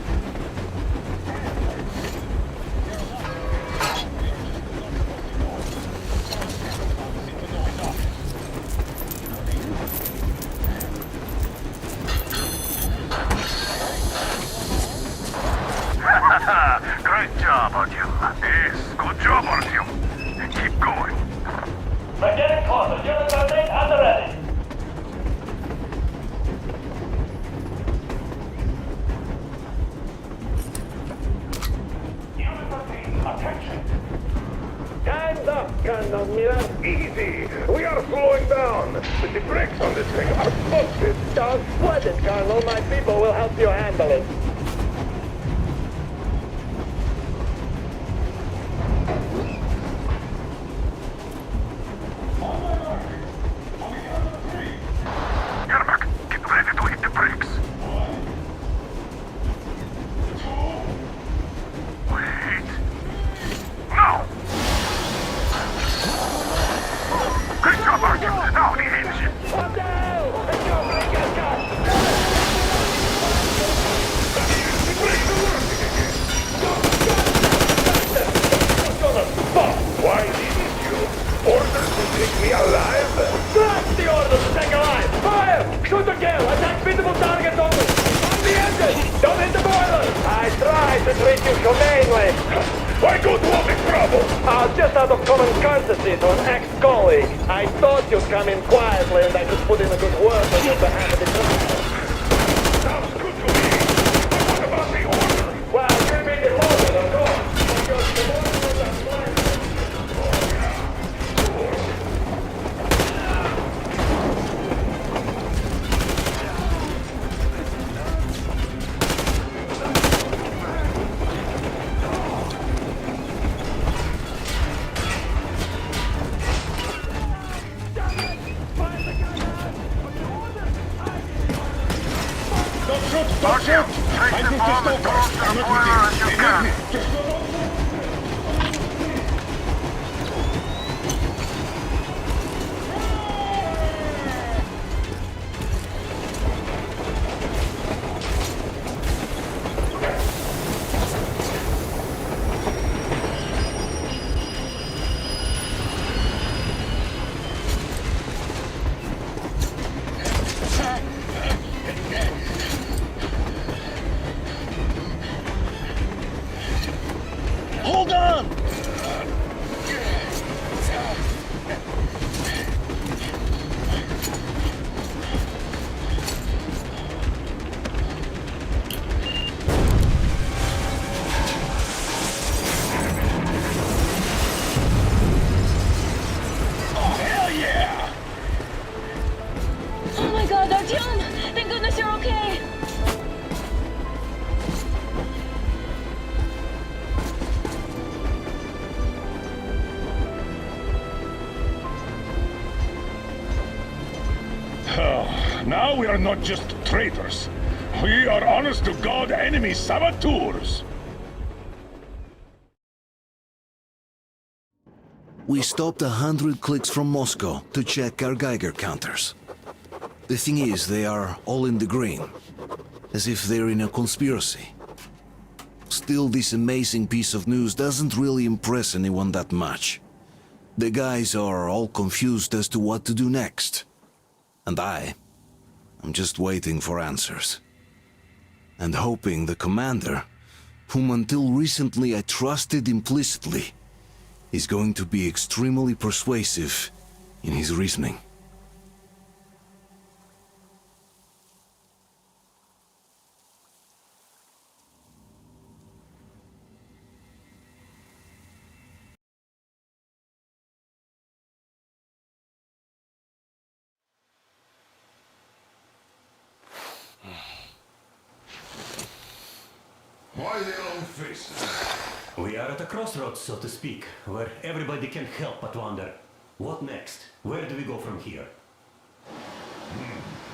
Great job, Artyom. Yes, good job, Artyom. Keep going. We're getting closer. Unit 13 at the ready. Unit 13, attention. Time's up, Colonel Miran. Easy. We are slowing down. But the brakes on this thing are busted. Don't sweat it, Colonel. My people will help you handle it. Yermak, get ready to hit the brakes. Wait. Now! Great job, Artyom. Now the engine. Why didn't you? Orders to take me alive? That's the order to take alive! Fire! Shoot or kill! Attack visible targets only! On the engine! Don't hit the boiler! I tried to treat you humanely! Why go to all this trouble? Just out of common courtesy to an ex-colleague. I thought you'd come in quietly and I could put in a good word on your behalf of the trial. Sounds good to me. But what about the order? Well, you made it ordered, of course. Because the order was a plan. Don't shoot! Don't shoot! I think the stalkers. I'm not with you. They need me. Just go. Hold on! Oh, hell yeah! Oh my god, Artyom! Thank goodness you're okay! Now we are not just traitors. We are honest-to-God enemy saboteurs. We stopped 100 clicks from Moscow to check our Geiger counters. The thing is, they are all in the green, as if they're in a conspiracy. Still, this amazing piece of news doesn't really impress anyone that much. The guys are all confused as to what to do next. And I'm just waiting for answers. And hoping the commander, whom until recently I trusted implicitly, is going to be extremely persuasive in his reasoning. Why the long faces? We are at a crossroads, so to speak, where everybody can help but wonder, what next? Where do we go from here?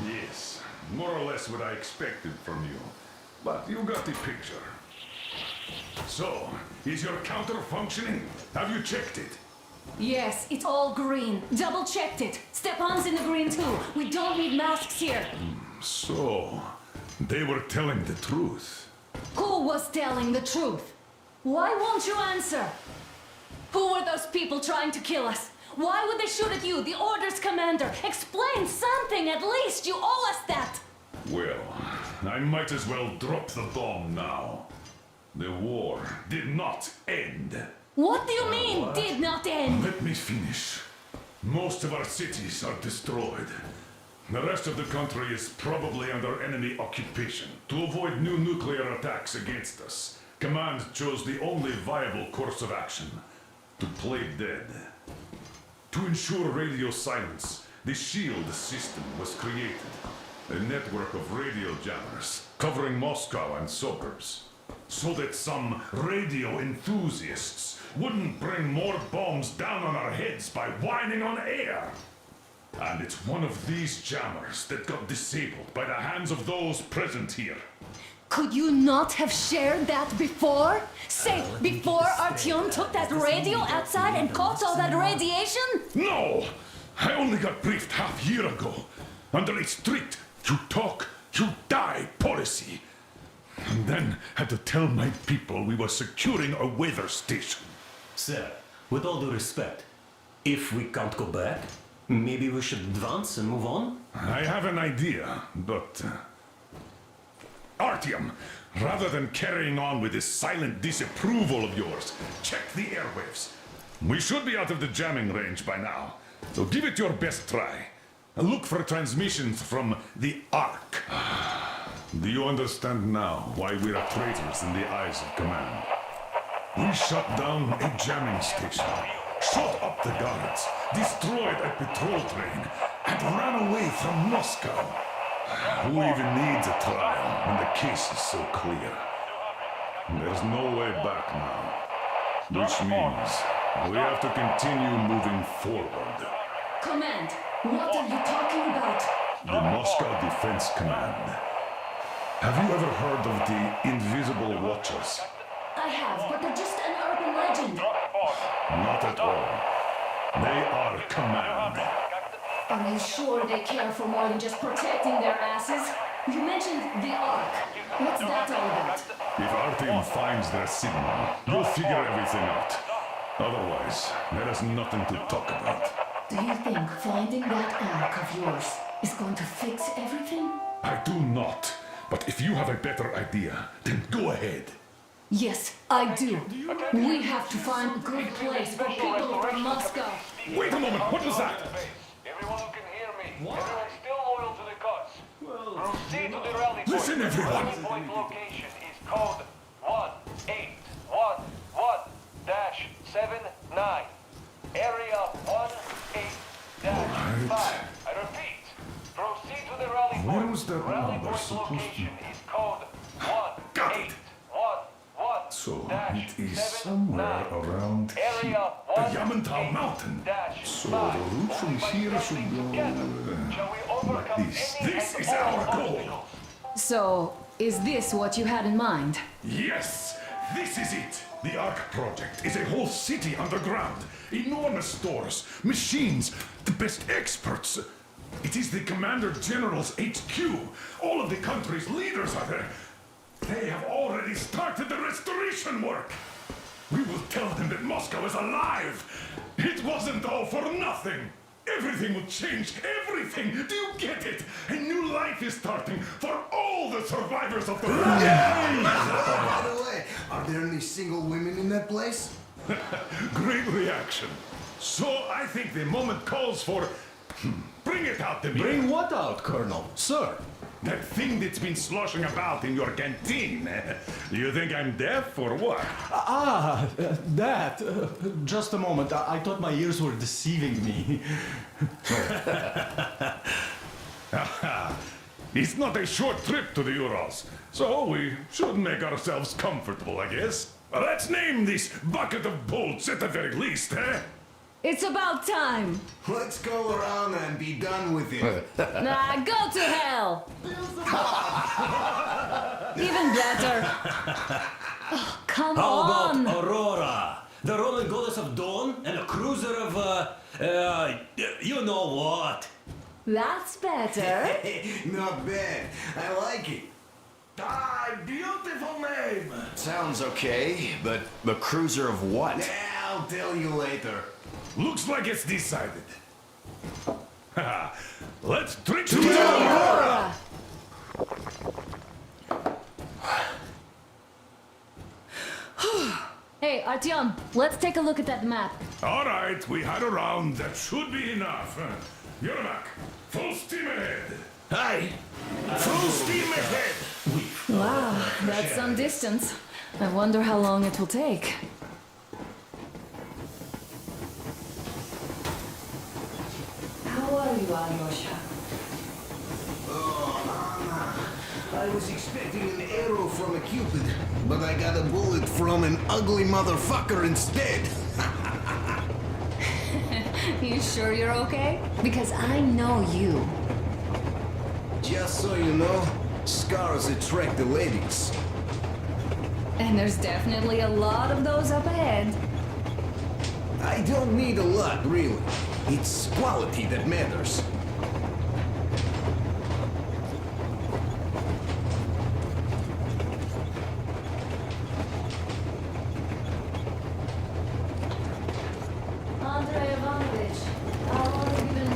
Yes, more or less what I expected from you. but you got the picture. So, is your counter functioning? Have you checked it? Yes, it's all green. Double-checked it. Stepan's in the green too. We don't need masks here. So, they were telling the truth. Who was telling the truth? Why won't you answer? Who were those people trying to kill us? Why would they shoot at you, the Order's commander? Explain something, at least! You owe us that! Well, I might as well drop the bomb now. The war did not end. What do you mean, did not end? Let me finish. Most of our cities are destroyed. The rest of the country is probably under enemy occupation. To avoid new nuclear attacks against us, Command chose the only viable course of action: to play dead. To ensure radio silence, the SHIELD system was created. A network of radio jammers covering Moscow and suburbs. So that some radio enthusiasts wouldn't bring more bombs down on our heads by whining on air. And it's one of these jammers that got disabled by the hands of those present here. Could you not have shared that before? Say, before Artyom took that radio outside and caught all that radiation? No! I only got briefed half year ago. Under a strict, you talk, you die policy. And then had to tell my people we were securing a weather station. Sir, with all due respect, if we can't go back, maybe we should advance and move on? I have an idea, but... Artyom, rather than carrying on with this silent disapproval of yours, check the airwaves. We should be out of the jamming range by now, so give it your best try. And look for transmissions from the Ark. Do you understand now why we are traitors in the eyes of Command? We shut down a jamming station, shot up the guards, destroyed a patrol train, and ran away from Moscow. Who even needs a trial when the case is so clear? There's no way back now. Which means we have to continue moving forward. Command, what are you talking about? The Moscow Defense Command. Have you ever heard of the Invisible Watchers? I have, but they're just an urban legend. Not at all. They are Command. Are you sure they care for more than just protecting their asses? You mentioned the Ark. What's that all about? If Artyom finds their signal, you'll figure everything out. Otherwise, there is nothing to talk about. Do you think finding that Ark of yours is going to fix everything? I do not. But if you have a better idea, then go ahead. Yes, I do. We have to find a good place for people from Moscow. Wait a moment, what was that? Everyone who can hear me. Everyone's still loyal to the cause. Proceed to the rally point. Listen, everyone. The rally point location is code 1811-79. Area 18-5. I repeat, proceed to the rally point. Where was that Rally number point supposed to location be? is code 1811. So it is somewhere around here. The Yamantau Mountain. So the route from here should go like this. This is our goal. So, is this what you had in mind? Yes, this is it. The Ark project is a whole city underground. Enormous stores, machines, the best experts. It is the Commander General's HQ. All of the country's leaders are there. They have already started the restoration work. We will tell them that Moscow is alive. It wasn't all for nothing. Everything will change. Everything. Do you get it? A new life is starting for all the survivors of the war. By the way, are there any single women in that place? Great reaction. So I think the moment calls for... Bring it out, Demir. Bring what out, Colonel? Sir? That thing that's been sloshing about in your canteen. You think I'm deaf or what? That. Just a moment. I thought my ears were deceiving me. It's not a short trip to the Urals, so we should make ourselves comfortable, I guess. Let's name this bucket of bolts at the very least, eh? It's about time. Let's go around and be done with it. Nah, go to hell. Even better. Oh, come How on! about Aurora? The Roman goddess of dawn and a cruiser of, you know what? That's better. Not bad. I like it. Ah, beautiful name. Sounds okay, but the cruiser of what? I'll tell you later. Looks like it's decided. Let's drink to Aurora! Hey, Artyom, let's take a look at that map. All right, we had a round. That should be enough. Yermak, full steam ahead. Hi! Full steam ahead. Wow, that's some distance. I wonder how long it will take. How are you, Alyosha? I was expecting an arrow from a Cupid, but I got a bullet from an ugly motherfucker instead. You sure you're okay? Because I know you. Just so you know, scars attract the ladies. And there's definitely a lot of those up ahead. I don't need a lot, really. It's quality that matters. Andrei Ivanovich, how long have you been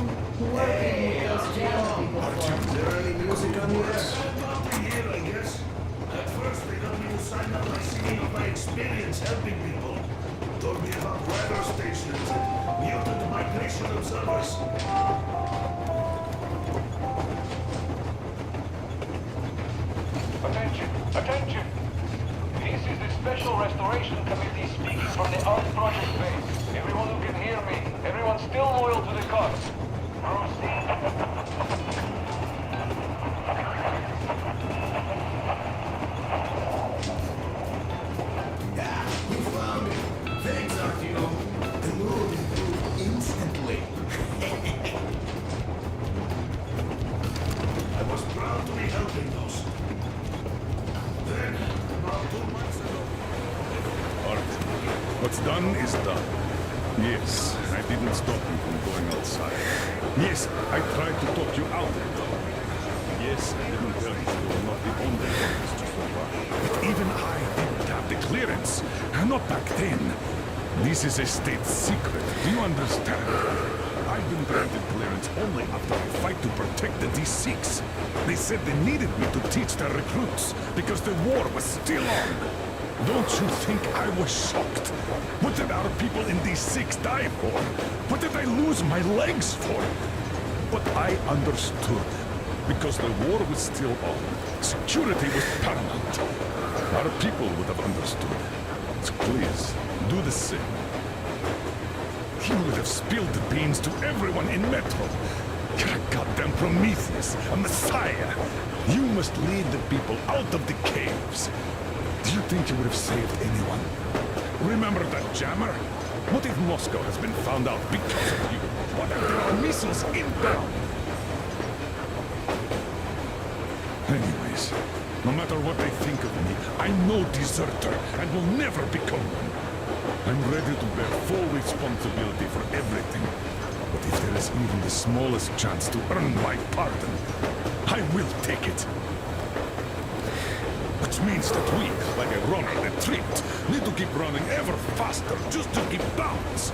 working with those jail people for? Is there any music on the air? About a year, I guess. At first, they got me to sign up by singing of my experience helping people. Told me about weather stations and muted migration observers. Attention! Attention! This is the Special Restoration Committee speaking from the Art Project base. Everyone who can hear me, everyone still loyal to the cause. Proceed. You found it. Thanks, Artyom. The mood improved instantly. I was proud to be helping those. Then, about 2 months ago... Art, what's done is done. Yes, I didn't stop you from going outside. Yes, I tried to talk you out of it. Yes, I didn't tell you you were not the only ones to survive. But even I didn't have the clearance. Not back then. This is a state secret. Do you understand? I've been granted clearance only after I fight to protect the D6. They said they needed me to teach their recruits because the war was still on. Don't you think I was shocked? What did our people in D6 die for? What did I lose my legs for? But I understood. Because the war was still on. Security was paramount. Our people would have understood. So please, do the same. You would have spilled the beans to everyone in Metro. You're a goddamn Prometheus, a messiah. You must lead the people out of the caves. Do you think you would have saved anyone? Remember that jammer? What if Moscow has been found out because of you? What if there are missiles inbound? Anyways, no matter what they think of me, I'm no deserter and will never become one. I'm ready to bear full responsibility for everything. But if there is even the smallest chance to earn my pardon, I will take it. Which means that we, like a runner that tripped, need to keep running ever faster just to keep balance.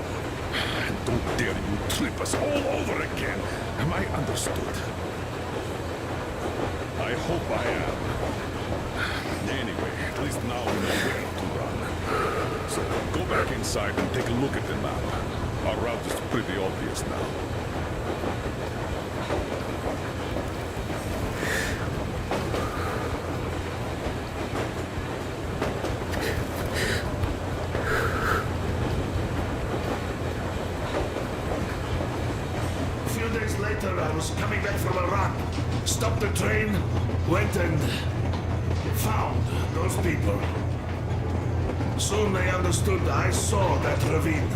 And don't dare you trip us all over again. Am I understood? I hope I am. Anyway, at least now we know where to run. So go back inside and take a look at the map. Our route is pretty obvious now. A few days later, I was coming back from Iraq. Stopped the train, went and found those people. Soon they understood I saw that ravine.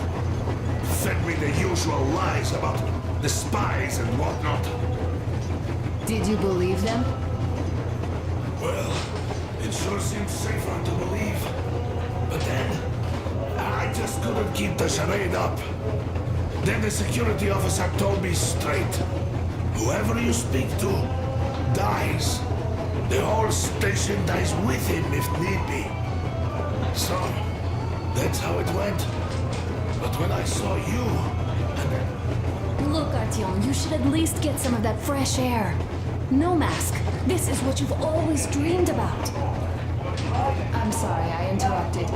Fed me the usual lies about the spies and whatnot. Did you believe them? Well, sure seemed safer to believe. But then, I just couldn't keep the charade up. Then the security officer told me straight. Whoever you speak to, dies. The whole station dies with him if need be. So, that's how it went. But when I saw you, Look, Artyom, you should at least get some of that fresh air. No mask. This is what you've always dreamed about. I'm sorry, I interrupted.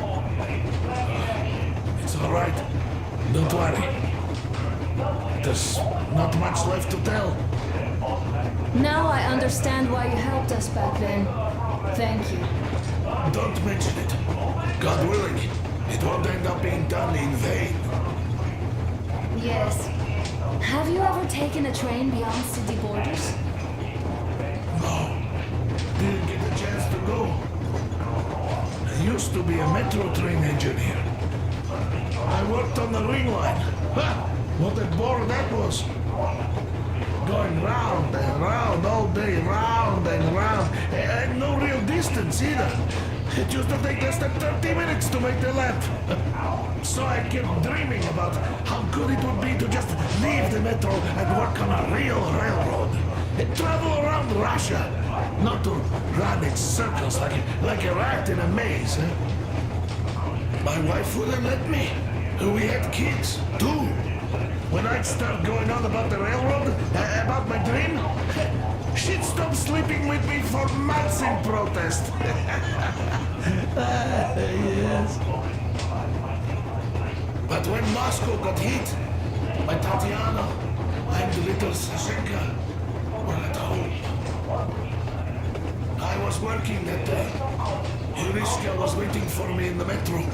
It's all right. Don't worry. There's not much left to tell. Now I understand why you helped us back then. Thank you. Don't mention it. God willing, it won't end up being done in vain. Yes. Have you ever taken a train beyond city borders? No. Didn't get a chance to go. I used to be a metro train engineer. I worked on the ring line. Ha! What a bore that was. Going round and round all day, round and round. And no real distance either. It used to take less than 30 minutes to make the lap. So I kept dreaming about how good it would be to just leave the metro and work on a real railroad. And travel around Russia, not to run in circles like a rat in a maze. My wife wouldn't let me. We had kids, too. When I'd start going on about the railroad, about my dream, she'd stop sleeping with me for months in protest. Yes. But when Moscow got hit, my Tatiana and the little Sashenka were at home. I was working that day. Yurishka was waiting for me in the metro,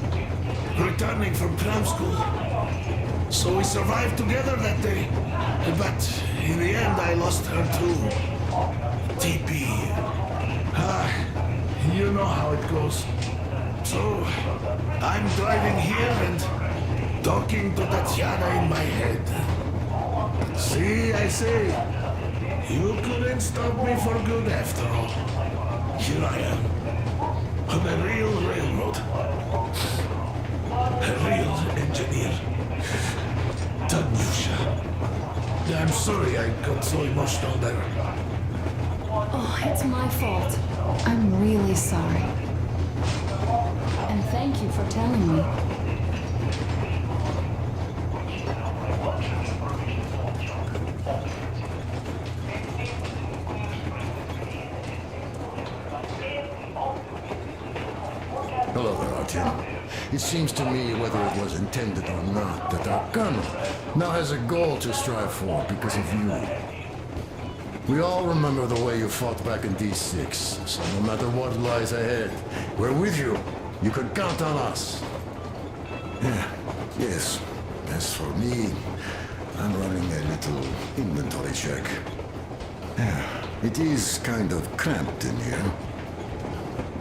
returning from cram school. So we survived together that day. But in the end, I lost her too. TP. You know how it goes. So, I'm driving here and talking to Tatiana in my head. See, I say, you couldn't stop me for good after all. Here I am, on a real railroad. A real engineer. Tanyusha. I'm sorry I got so emotional there. Oh, it's my fault. I'm really sorry. And thank you for telling me. Hello there, Artyom. It seems to me, whether it was intended or not, that our colonel now has a goal to strive for because of you. We all remember the way you fought back in D6, so no matter what lies ahead, we're with you. You can count on us. Yes. As for me, I'm running a little inventory check. It is kind of cramped in here.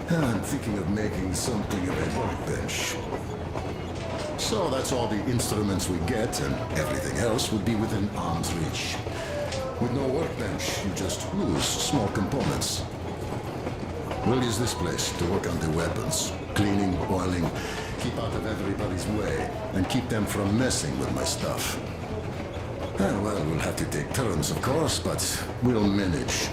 I'm thinking of making something of a workbench. So that's all the instruments we get, and everything else would be within arm's reach. With no workbench, you just lose small components. We'll use this place to work on the weapons. Cleaning, oiling, keep out of everybody's way, and keep them from messing with my stuff. Well, we'll have to take turns, of course, but we'll manage.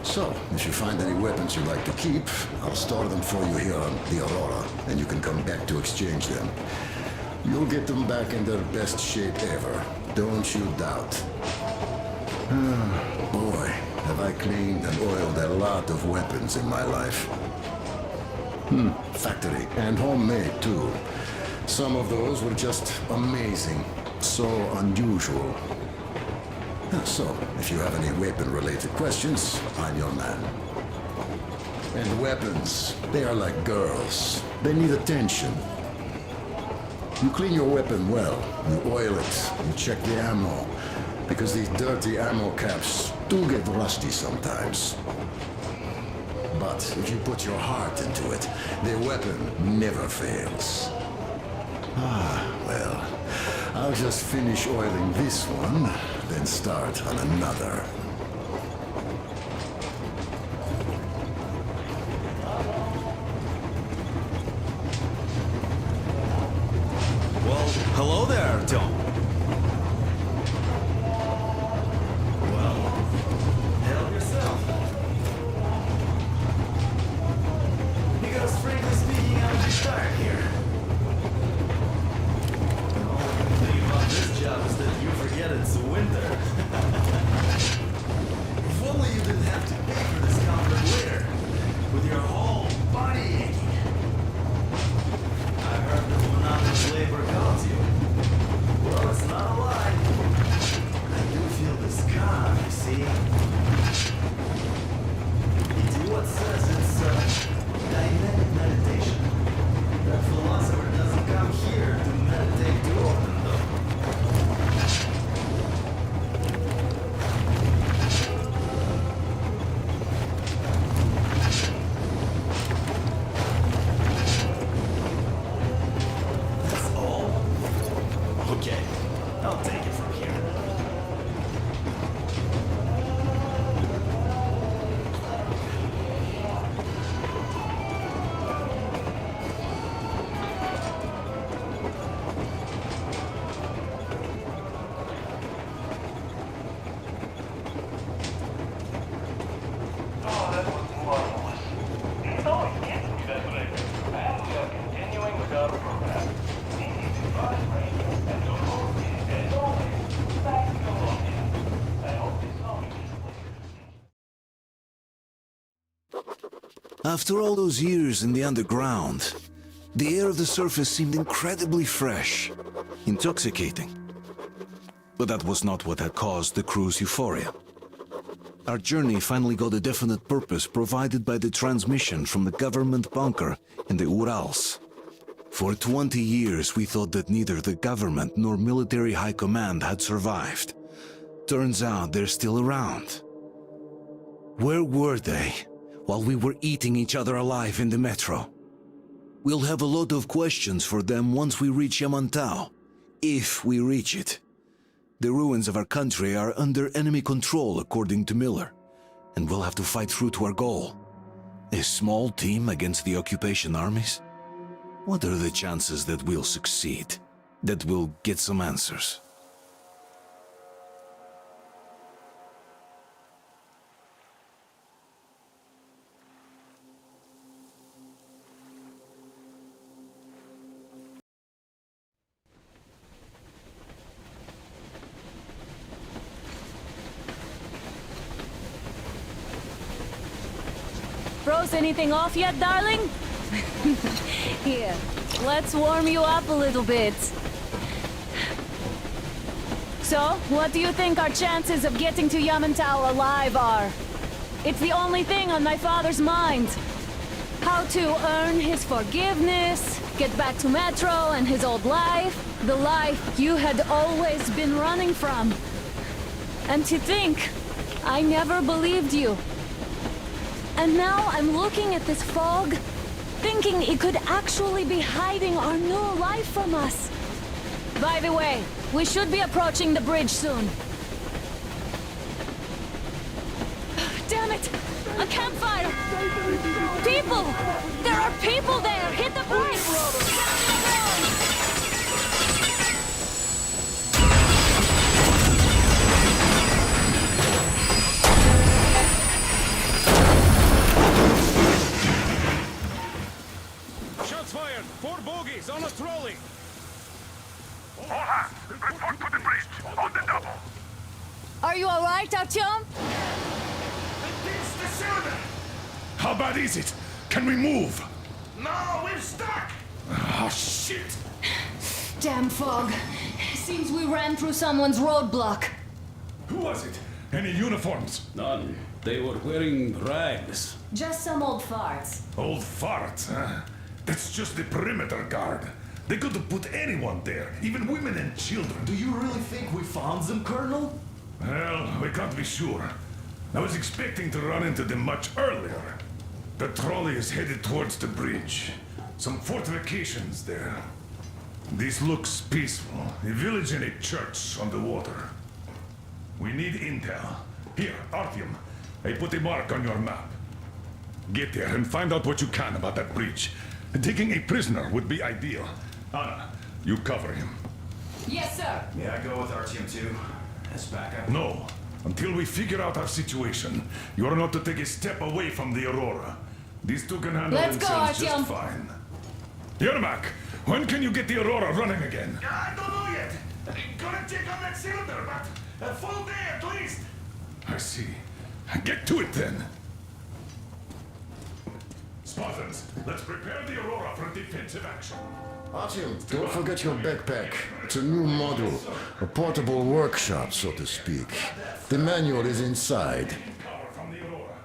So, if you find any weapons you'd like to keep, I'll store them for you here on the Aurora, and you can come back to exchange them. You'll get them back in their best shape ever. Don't you doubt. Boy, have I cleaned and oiled a lot of weapons in my life. Factory and homemade, too. Some of those were just amazing. So unusual. So, if you have any weapon-related questions, I'm your man. And weapons, they are like girls. They need attention. You clean your weapon well, you oil it, you check the ammo, because these dirty ammo caps do get rusty sometimes. But if you put your heart into it, the weapon never fails. Well, I'll just finish oiling this one, then start on another. After all those years in the underground, the air of the surface seemed incredibly fresh, intoxicating. But that was not what had caused the crew's euphoria. Our journey finally got a definite purpose provided by the transmission from the government bunker in the Urals. For 20 years we thought that neither the government nor military high command had survived. Turns out they're still around. Where were they while we were eating each other alive in the metro? We'll have a lot of questions for them once we reach Yamantau, if we reach it. The ruins of our country are under enemy control, according to Miller, and we'll have to fight through to our goal. A small team against the occupation armies? What are the chances that we'll succeed? That we'll get some answers? Froze anything off yet, darling? Here, let's warm you up a little bit. So, what do you think our chances of getting to Yamantau alive are? It's the only thing on my father's mind. How to earn his forgiveness, get back to Metro and his old life, the life you had always been running from. And to think, I never believed you. And now I'm looking at this fog, thinking it could actually be hiding our new life from us. By the way, we should be approaching the bridge soon. Damn it! A campfire! People! There are people there! Hit the brakes! Down to the ground! Shots fired! 4 bogies on a trolley! All hands, report to the bridge, on the double. Are you alright, Artyom? It's the cylinder! How bad is it? Can we move? No, we're stuck! Ah, shit! Damn fog. Seems we ran through someone's roadblock. Who was it? Any uniforms? None. They were wearing rags. Just some old farts. Old farts, huh? That's just the perimeter guard. They could have put anyone there, even women and children. Do you really think we found them, Colonel? Well, we can't be sure. I was expecting to run into them much earlier. The trolley is headed towards the bridge. Some fortifications there. This looks peaceful. A village and a church on the water. We need intel. Here, Artyom. I put a mark on your map. Get there and find out what you can about that bridge. Taking a prisoner would be ideal. Anna, you cover him. Yes, sir. Yeah, I go with Artyom too. As backup. No. Until we figure out our situation, you are not to take a step away from the Aurora. These two can handle Let's go, themselves Artyom. just fine. Yermak, when can you get the Aurora running again? I don't know yet. Gonna check on that cylinder, but a full day at least. I see. Get to it then. Spartans, let's prepare the Aurora for defensive action. Artyom, don't forget your backpack. It's a new model. A portable workshop, so to speak. The manual is inside.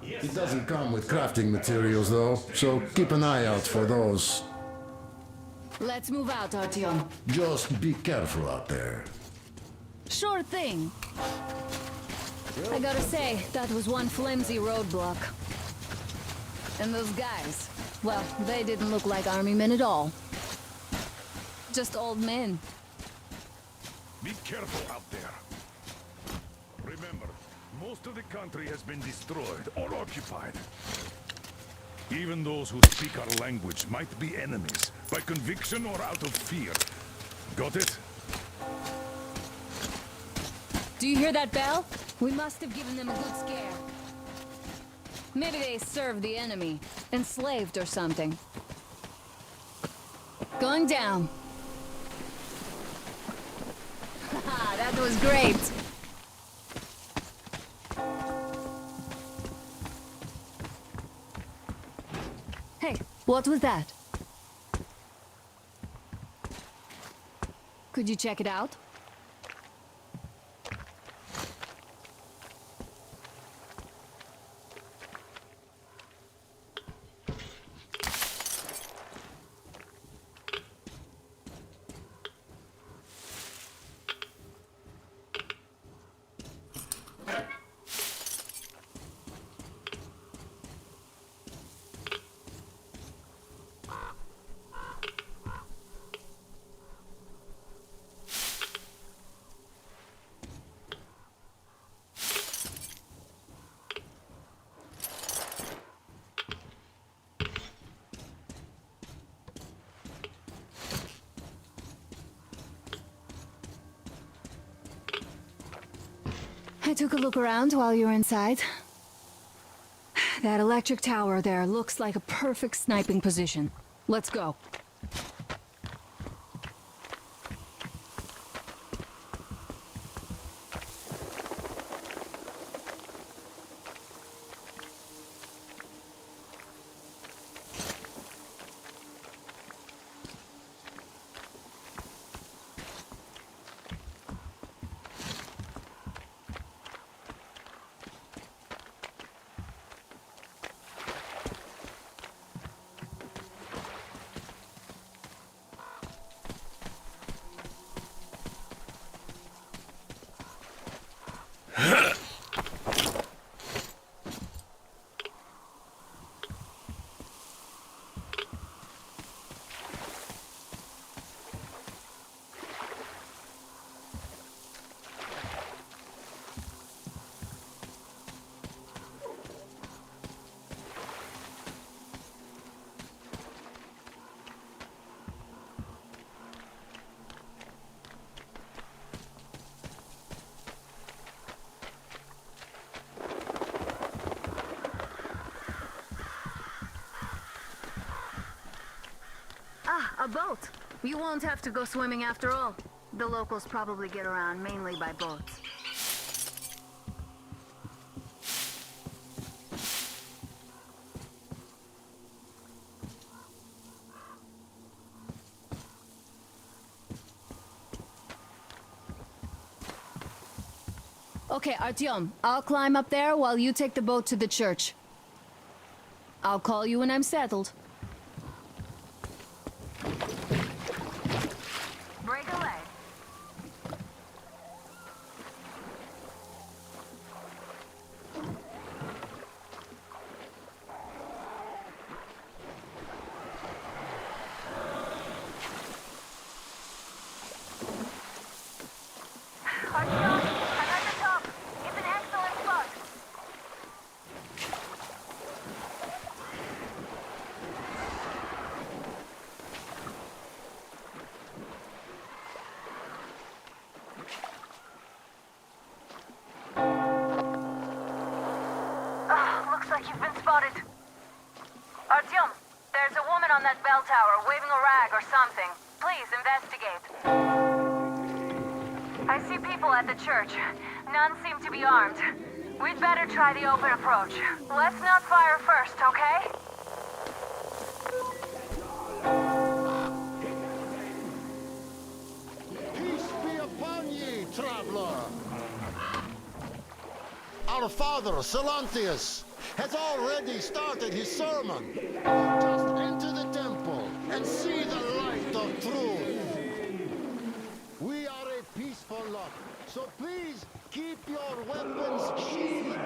It doesn't come with crafting materials, though, so keep an eye out for those. Let's move out, Artyom. Just be careful out there. Sure thing. I gotta say, that was one flimsy roadblock. And those guys, well, they didn't look like army men at all. Just old men. Be careful out there. Remember, most of the country has been destroyed or occupied. Even those who speak our language might be enemies, by conviction or out of fear. Got it? Do you hear that bell? We must have given them a good scare. Maybe they served the enemy, enslaved or something. Going down. Haha, that was great. What was that? Could you check it out? I took a look around while you were inside. That electric tower there looks like a perfect sniping position. Let's go. A boat. You won't have to go swimming after all. The locals probably get around mainly by boats. Okay, Artyom, I'll climb up there while you take the boat to the church. I'll call you when I'm settled. You've been spotted. Artyom, there's a woman on that bell tower waving a rag or something. Please investigate. I see people at the church. None seem to be armed. We'd better try the open approach. Let's not fire first, okay? Peace be upon ye, traveler. Our father, Silantius, has already started his sermon. Just enter the temple and see the light of truth. We are a peaceful lot, so please keep your weapons sheathed.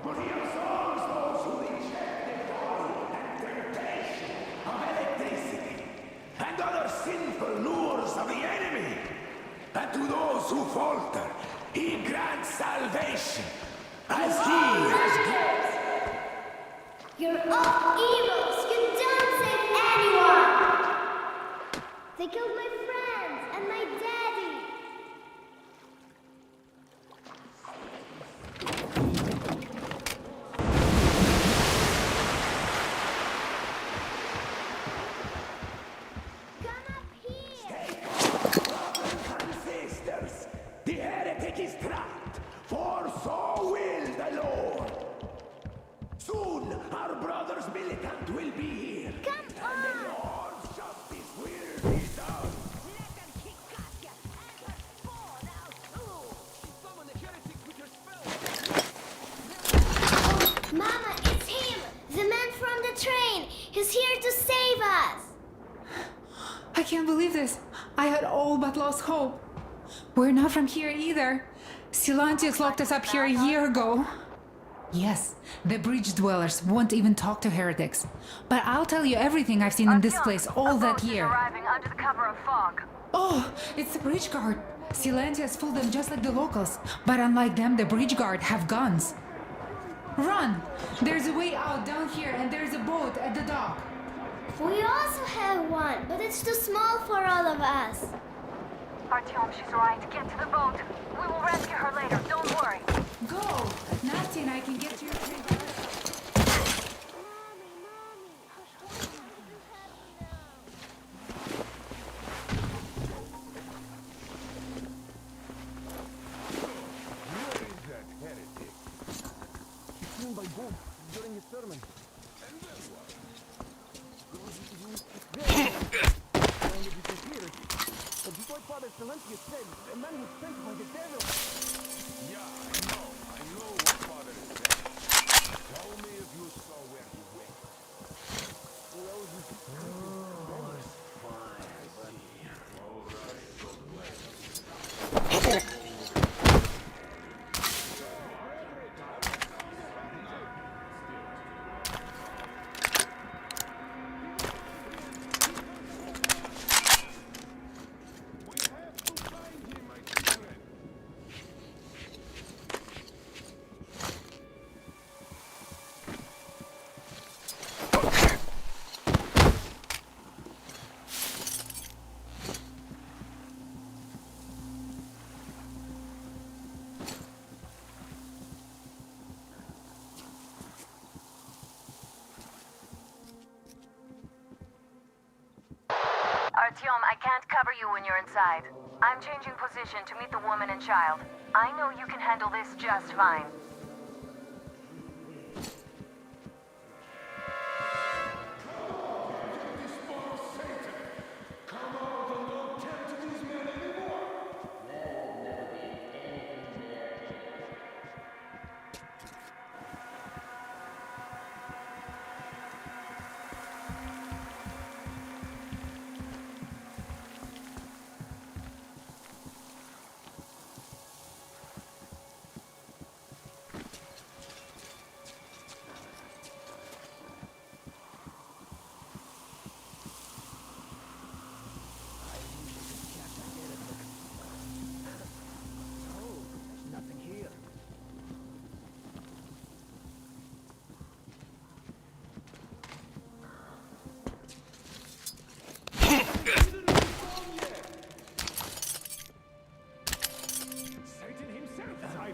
But he absolves those who reject the folly and temptation of electricity and other sinful lures of the enemy. And to those who falter, he grants salvation, as he has given. You're all evils! You don't save anyone! They killed my friends and my daddy! Sisters, the heretic is trapped, for so will the Lord. Soon our brother's militant will He's here to save us! I can't believe this. I had all but lost hope. We're not from here either. Silantius locked us up here a year ago. Yes, the bridge dwellers won't even talk to heretics. But I'll tell you everything I've seen in this place all that year. Arriving under the cover of fog. Oh, it's the bridge guard. Silantius fooled them just like the locals. But unlike them, the bridge guard have guns. Run! There's a way out down here and there's a boat at the dock. We also have one, but it's too small for all of us. Artyom, she's right. Get to the boat. We will rescue her later. Don't worry. Go! Nasty and I can get to your train. By boom during his sermon. And then what? But before Father Silensius said, a man was sent by the devil. Yeah, I know what Father said. Tell me if you saw where he went. Well, it's fine, buddy. All right. Artyom, I can't cover you when you're inside. I'm changing position to meet the woman and child. I know you can handle this just fine.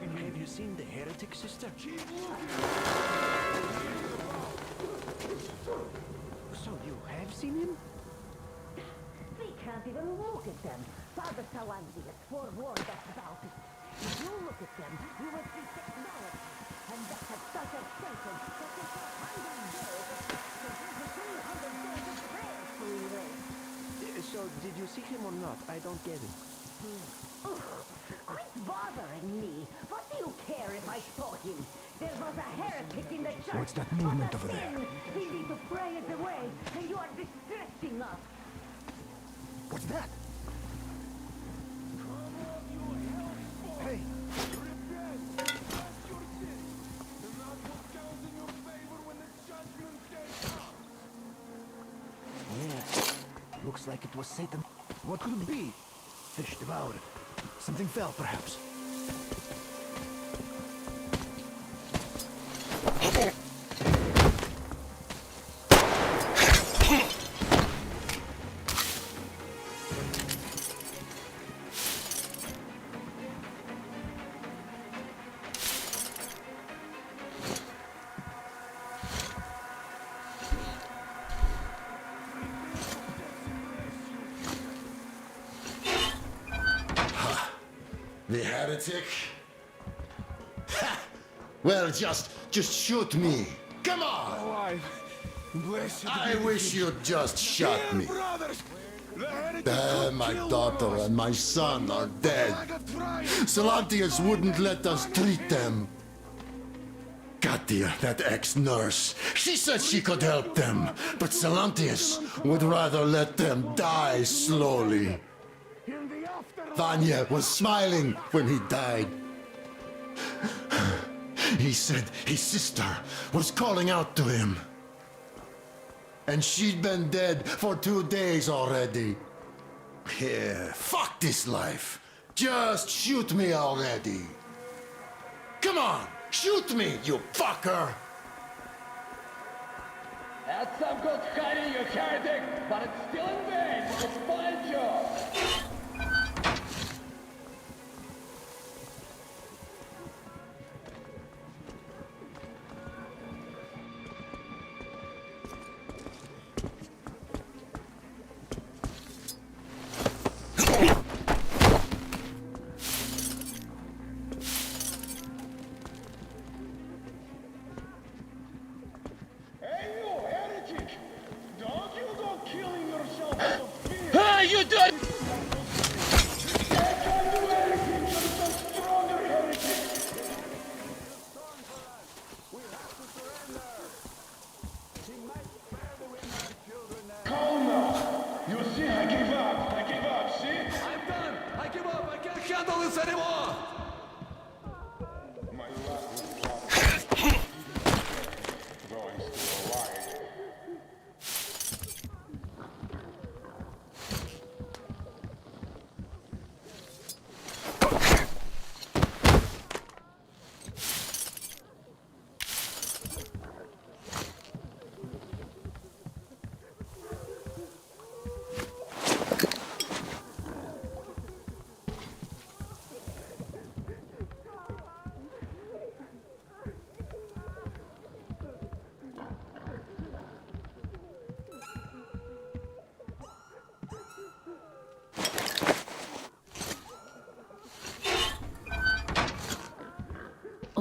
Have you seen the heretic, sister? So you have seen him? We can't even look at them. Father Silantius forewarned us about it. If you look at them, you will see technology. And that has such a Satan that it's 100 days of 300 days of prayers to erase. So, did you see him or not? I don't get it. Quit bothering me. What do you care if I saw him? There was a heretic in the church. What's that movement over there? We need to pray it away, and you are distracting us. What's that? Hey! Yeah, looks like it was Satan. What could it be? Fish devoured it. Something fell, perhaps. The heretic? Ha! Well, just shoot me. Come on! I wish you'd just shot me. My daughter and my son are dead. Silantius wouldn't let us treat them. Katia, that ex-nurse, she said she could help them, but Silantius would rather let them die slowly. Vanya was smiling when he died. He said his sister was calling out to him. And she'd been dead for 2 days already. Yeah, fuck this life. Just shoot me already. Come on, shoot me, you fucker! That's some good fighting, you heretic, but it's still in vain. We'll find you.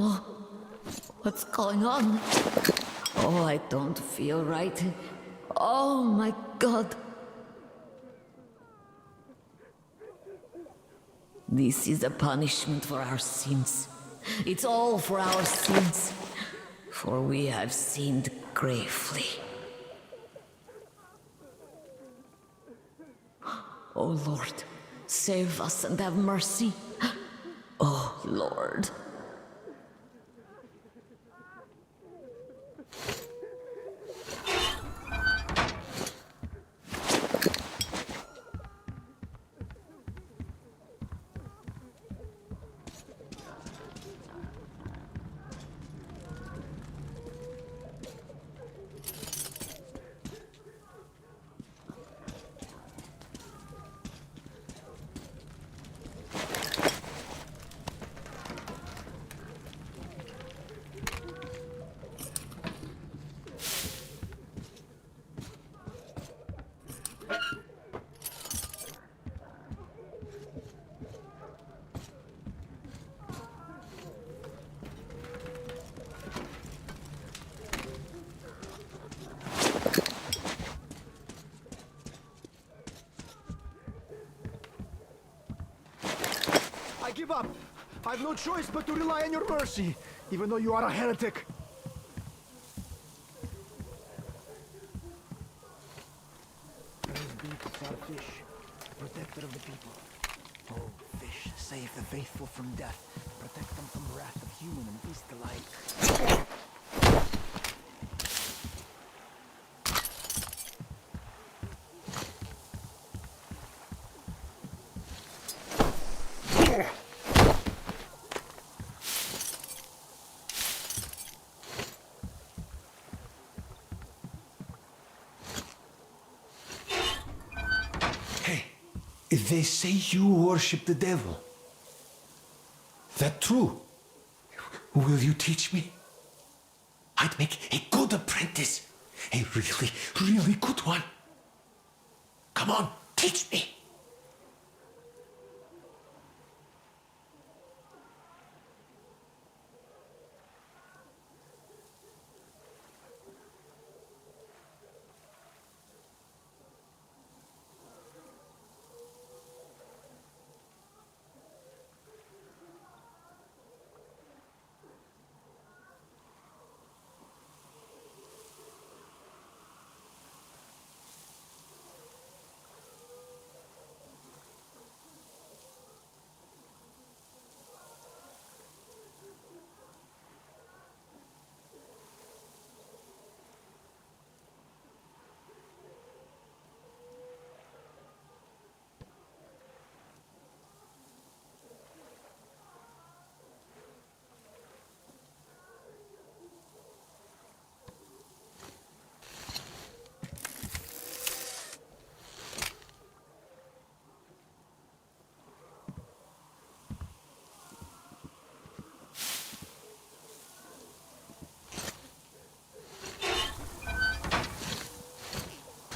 Oh, what's going on? Oh, I don't feel right. Oh my God. This is a punishment for our sins. It's all for our sins. For we have sinned gravely. Oh Lord, save us and have mercy. Oh Lord. I give up. I've no choice but to rely on your mercy, even though you are a heretic. Praise be to Tsar Fish, protector of the people. Oh, Fish, save the faithful from death. Protect them from the wrath of human and beast alike. They say you worship the devil. That true? Will you teach me? I'd make a good apprentice. A really, really good one. Come on, teach me.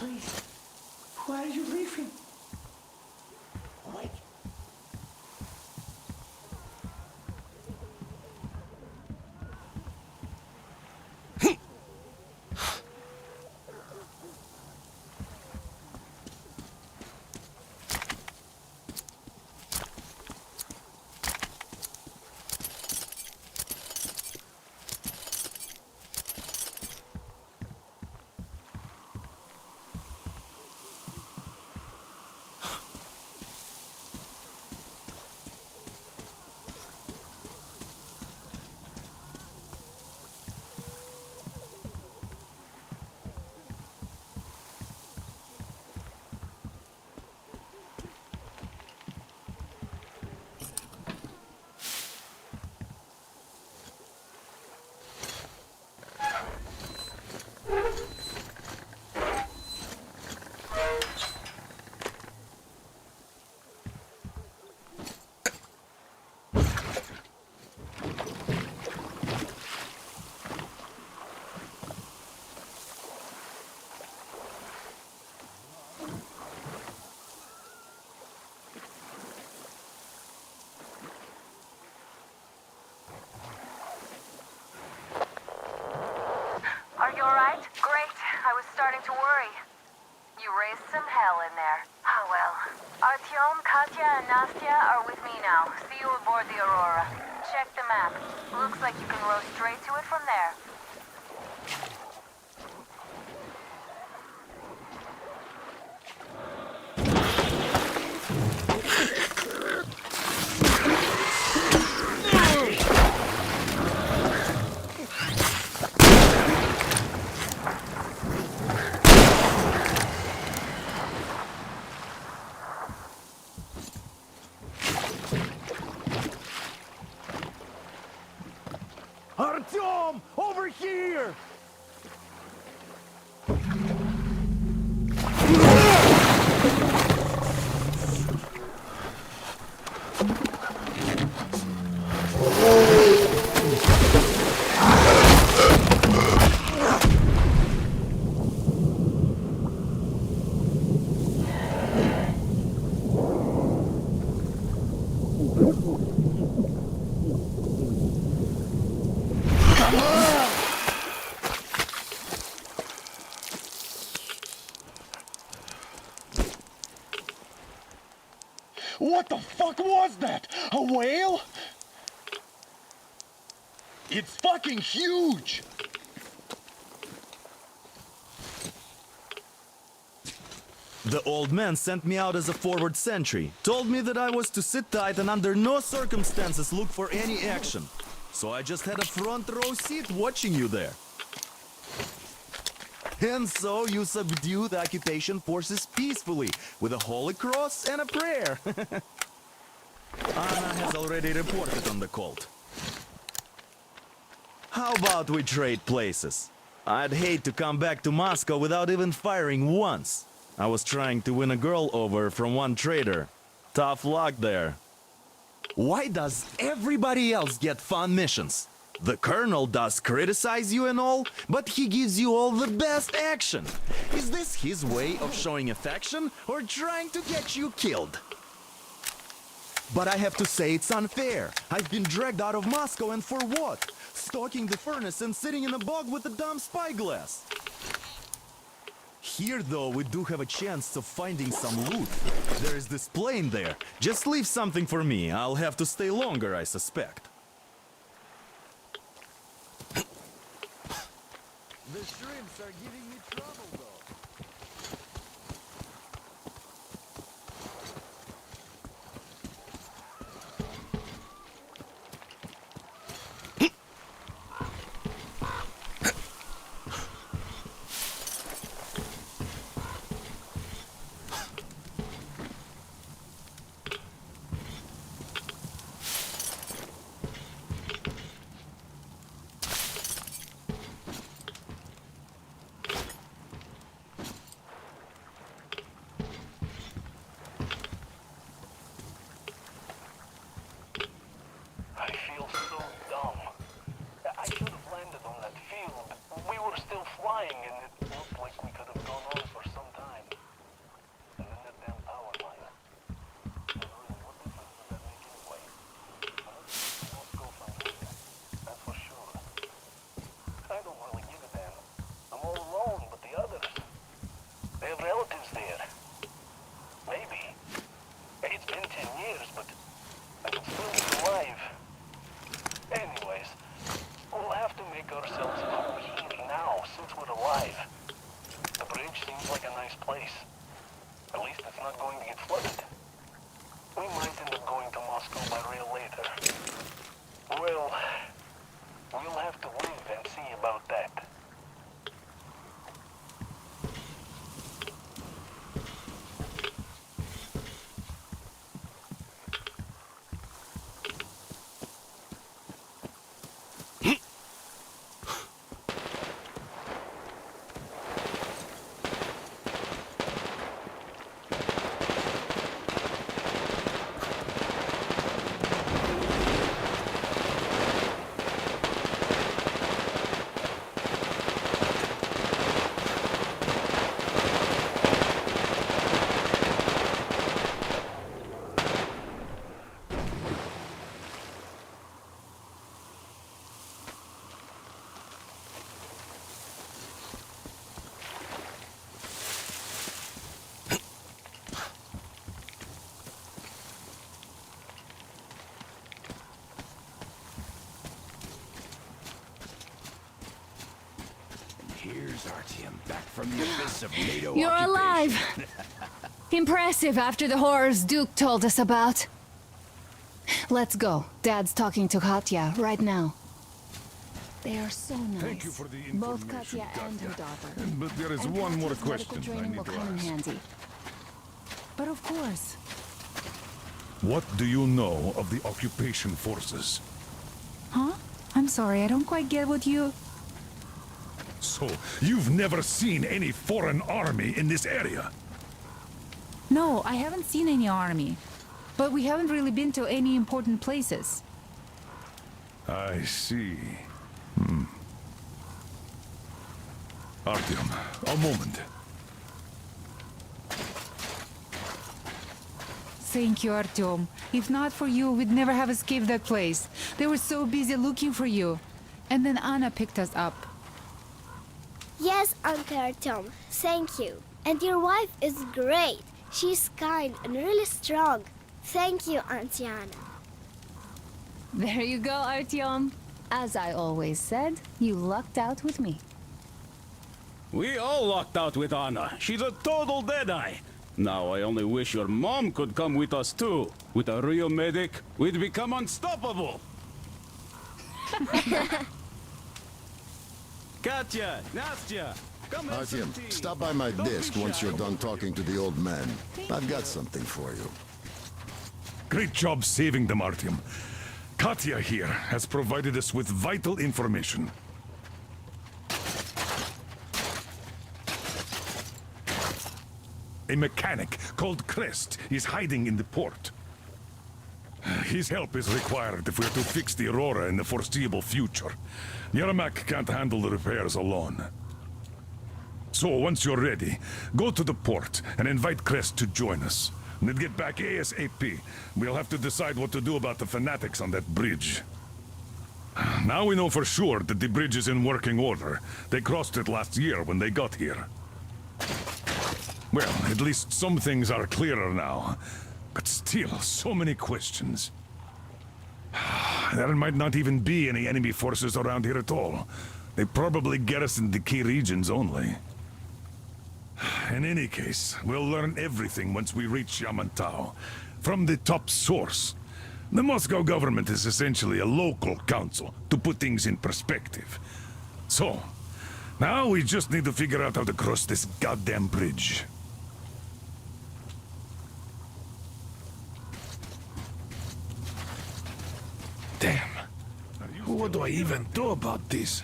Please. Why are you leaving? Wait. Are you alright? Great. I was starting to worry. You raised some hell in there. Oh well. Artyom, Katya, and Nastya are with me now. See you aboard the Aurora. Check the map. Looks like you can row straight to it from there. Artyom! Over here! What the fuck was that? A whale? It's fucking huge! The old man sent me out as a forward sentry. Told me that I was to sit tight and under no circumstances look for any action. So I just had a front row seat watching you there. And so you subdued the occupation forces peacefully with a holy cross and a prayer. Anna has already reported on the cult. How about we trade places? I'd hate to come back to Moscow without even firing once. I was trying to win a girl over from one trader. Tough luck there. Why does everybody else get fun missions? The Colonel does criticize you and all, but he gives you all the best action. Is this his way of showing affection or trying to get you killed? But I have to say it's unfair. I've been dragged out of Moscow, and for what? Stalking the furnace and sitting in a bog with a dumb spyglass. Here, though, we do have a chance of finding some loot. There is this plane there. Just leave something for me. I'll have to stay longer, I suspect. The shrimps are giving me trouble, though. there. Maybe. It's been 10 years, but I can still be alive. Anyways, we'll have to make ourselves home here now, since we're alive. The bridge seems like a nice place. At least it's not going to get flooded. We might end up going to Moscow by rail later. Well, we'll have to live and see about that. Here's Artyom, back from the abyss of NATO You're occupation. alive! Impressive after the horrors Duke told us about. Let's go. Dad's talking to Katya right now. They are so nice. Thank you for the Both information, Katya and her daughter. But there is And one more Katya's medical question I training need will to come in ask. handy. But of course. What do you know of the occupation forces? Huh? I'm sorry, I don't quite get what you... So, you've never seen any foreign army in this area? No, I haven't seen any army. But we haven't really been to any important places. I see. Artyom, a moment. Thank you, Artyom. If not for you, we'd never have escaped that place. They were so busy looking for you. And then Anna picked us up. Yes, Uncle Artyom, thank you. And your wife is great. She's kind and really strong. Thank you, Auntie Anna. There you go, Artyom. As I always said, you lucked out with me. We all lucked out with Anna. She's a total deadeye. Now I only wish your mom could come with us too. With a real medic, we'd become unstoppable. Katya, Nastya, come have some Artyom, tea. stop by my Don't be desk once shy, you're done okay? talking to the old man. I've got something for you. Great job saving them, Artyom. Katya here has provided us with vital information. A mechanic called Crest is hiding in the port. His help is required if we're to fix the Aurora in the foreseeable future. Yermak can't handle the repairs alone. So, once you're ready, go to the port and invite Crest to join us. And then get back ASAP. We'll have to decide what to do about the fanatics on that bridge. Now we know for sure that the bridge is in working order. They crossed it last year when they got here. Well, at least some things are clearer now. But still, so many questions. There might not even be any enemy forces around here at all. They probably garrisoned the key regions only. In any case, we'll learn everything once we reach Yamantau. From the top source. The Moscow government is essentially a local council, to put things in perspective. So, now we just need to figure out how to cross this goddamn bridge. Damn. What do I even do about this?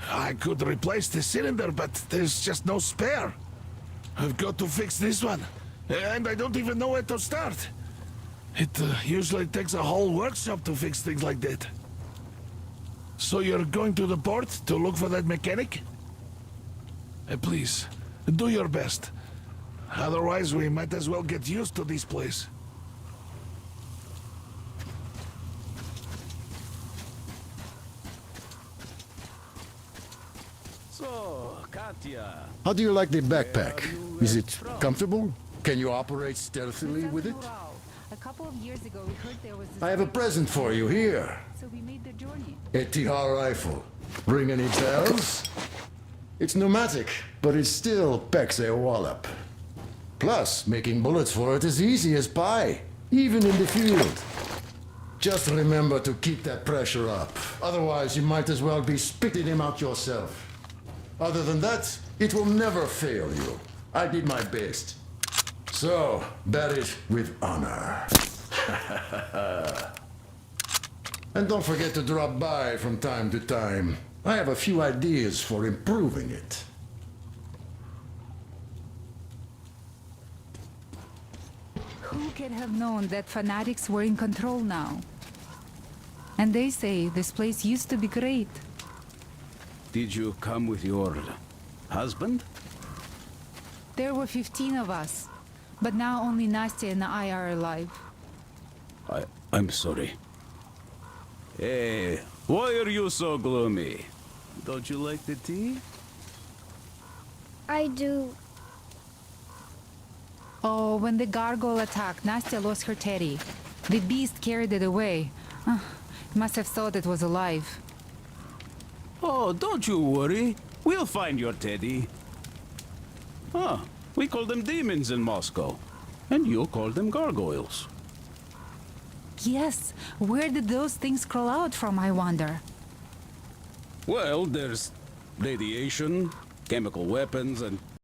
I could replace the cylinder, but there's just no spare. I've got to fix this one. And I don't even know where to start. It usually takes a whole workshop to fix things like that. So you're going to the port to look for that mechanic? Please, do your best. Otherwise, we might as well get used to this place. So, Katya, Nastya. How do you like the backpack? Is it comfortable? Can you operate stealthily with it? A couple of years ago, we heard there was this I have a present for you here. so we made the journey. A TR rifle. Ring any bells? It's pneumatic, but it still packs a wallop. Plus, making bullets for it is easy as pie, even in the field. Just remember to keep that pressure up. Otherwise, you might as well be spitting him out yourself. Other than that, it will never fail you. I did my best. So, bear it with honor. And don't forget to drop by from time to time. I have a few ideas for improving it. Who can have known that fanatics were in control now? And they say this place used to be great. Did you come with your husband? There were 15 of us, but now only Nastya and I are alive. I'm sorry. Hey, why are you so gloomy? Don't you like the tea? I do. Oh, when the gargoyle attacked, Nastya lost her teddy. The beast carried it away. Must have thought it was alive. Oh, don't you worry. We'll find your teddy. Ah, we call them demons in Moscow. And you call them gargoyles. Yes, where did those things crawl out from, I wonder? Well, there's radiation, chemical weapons, and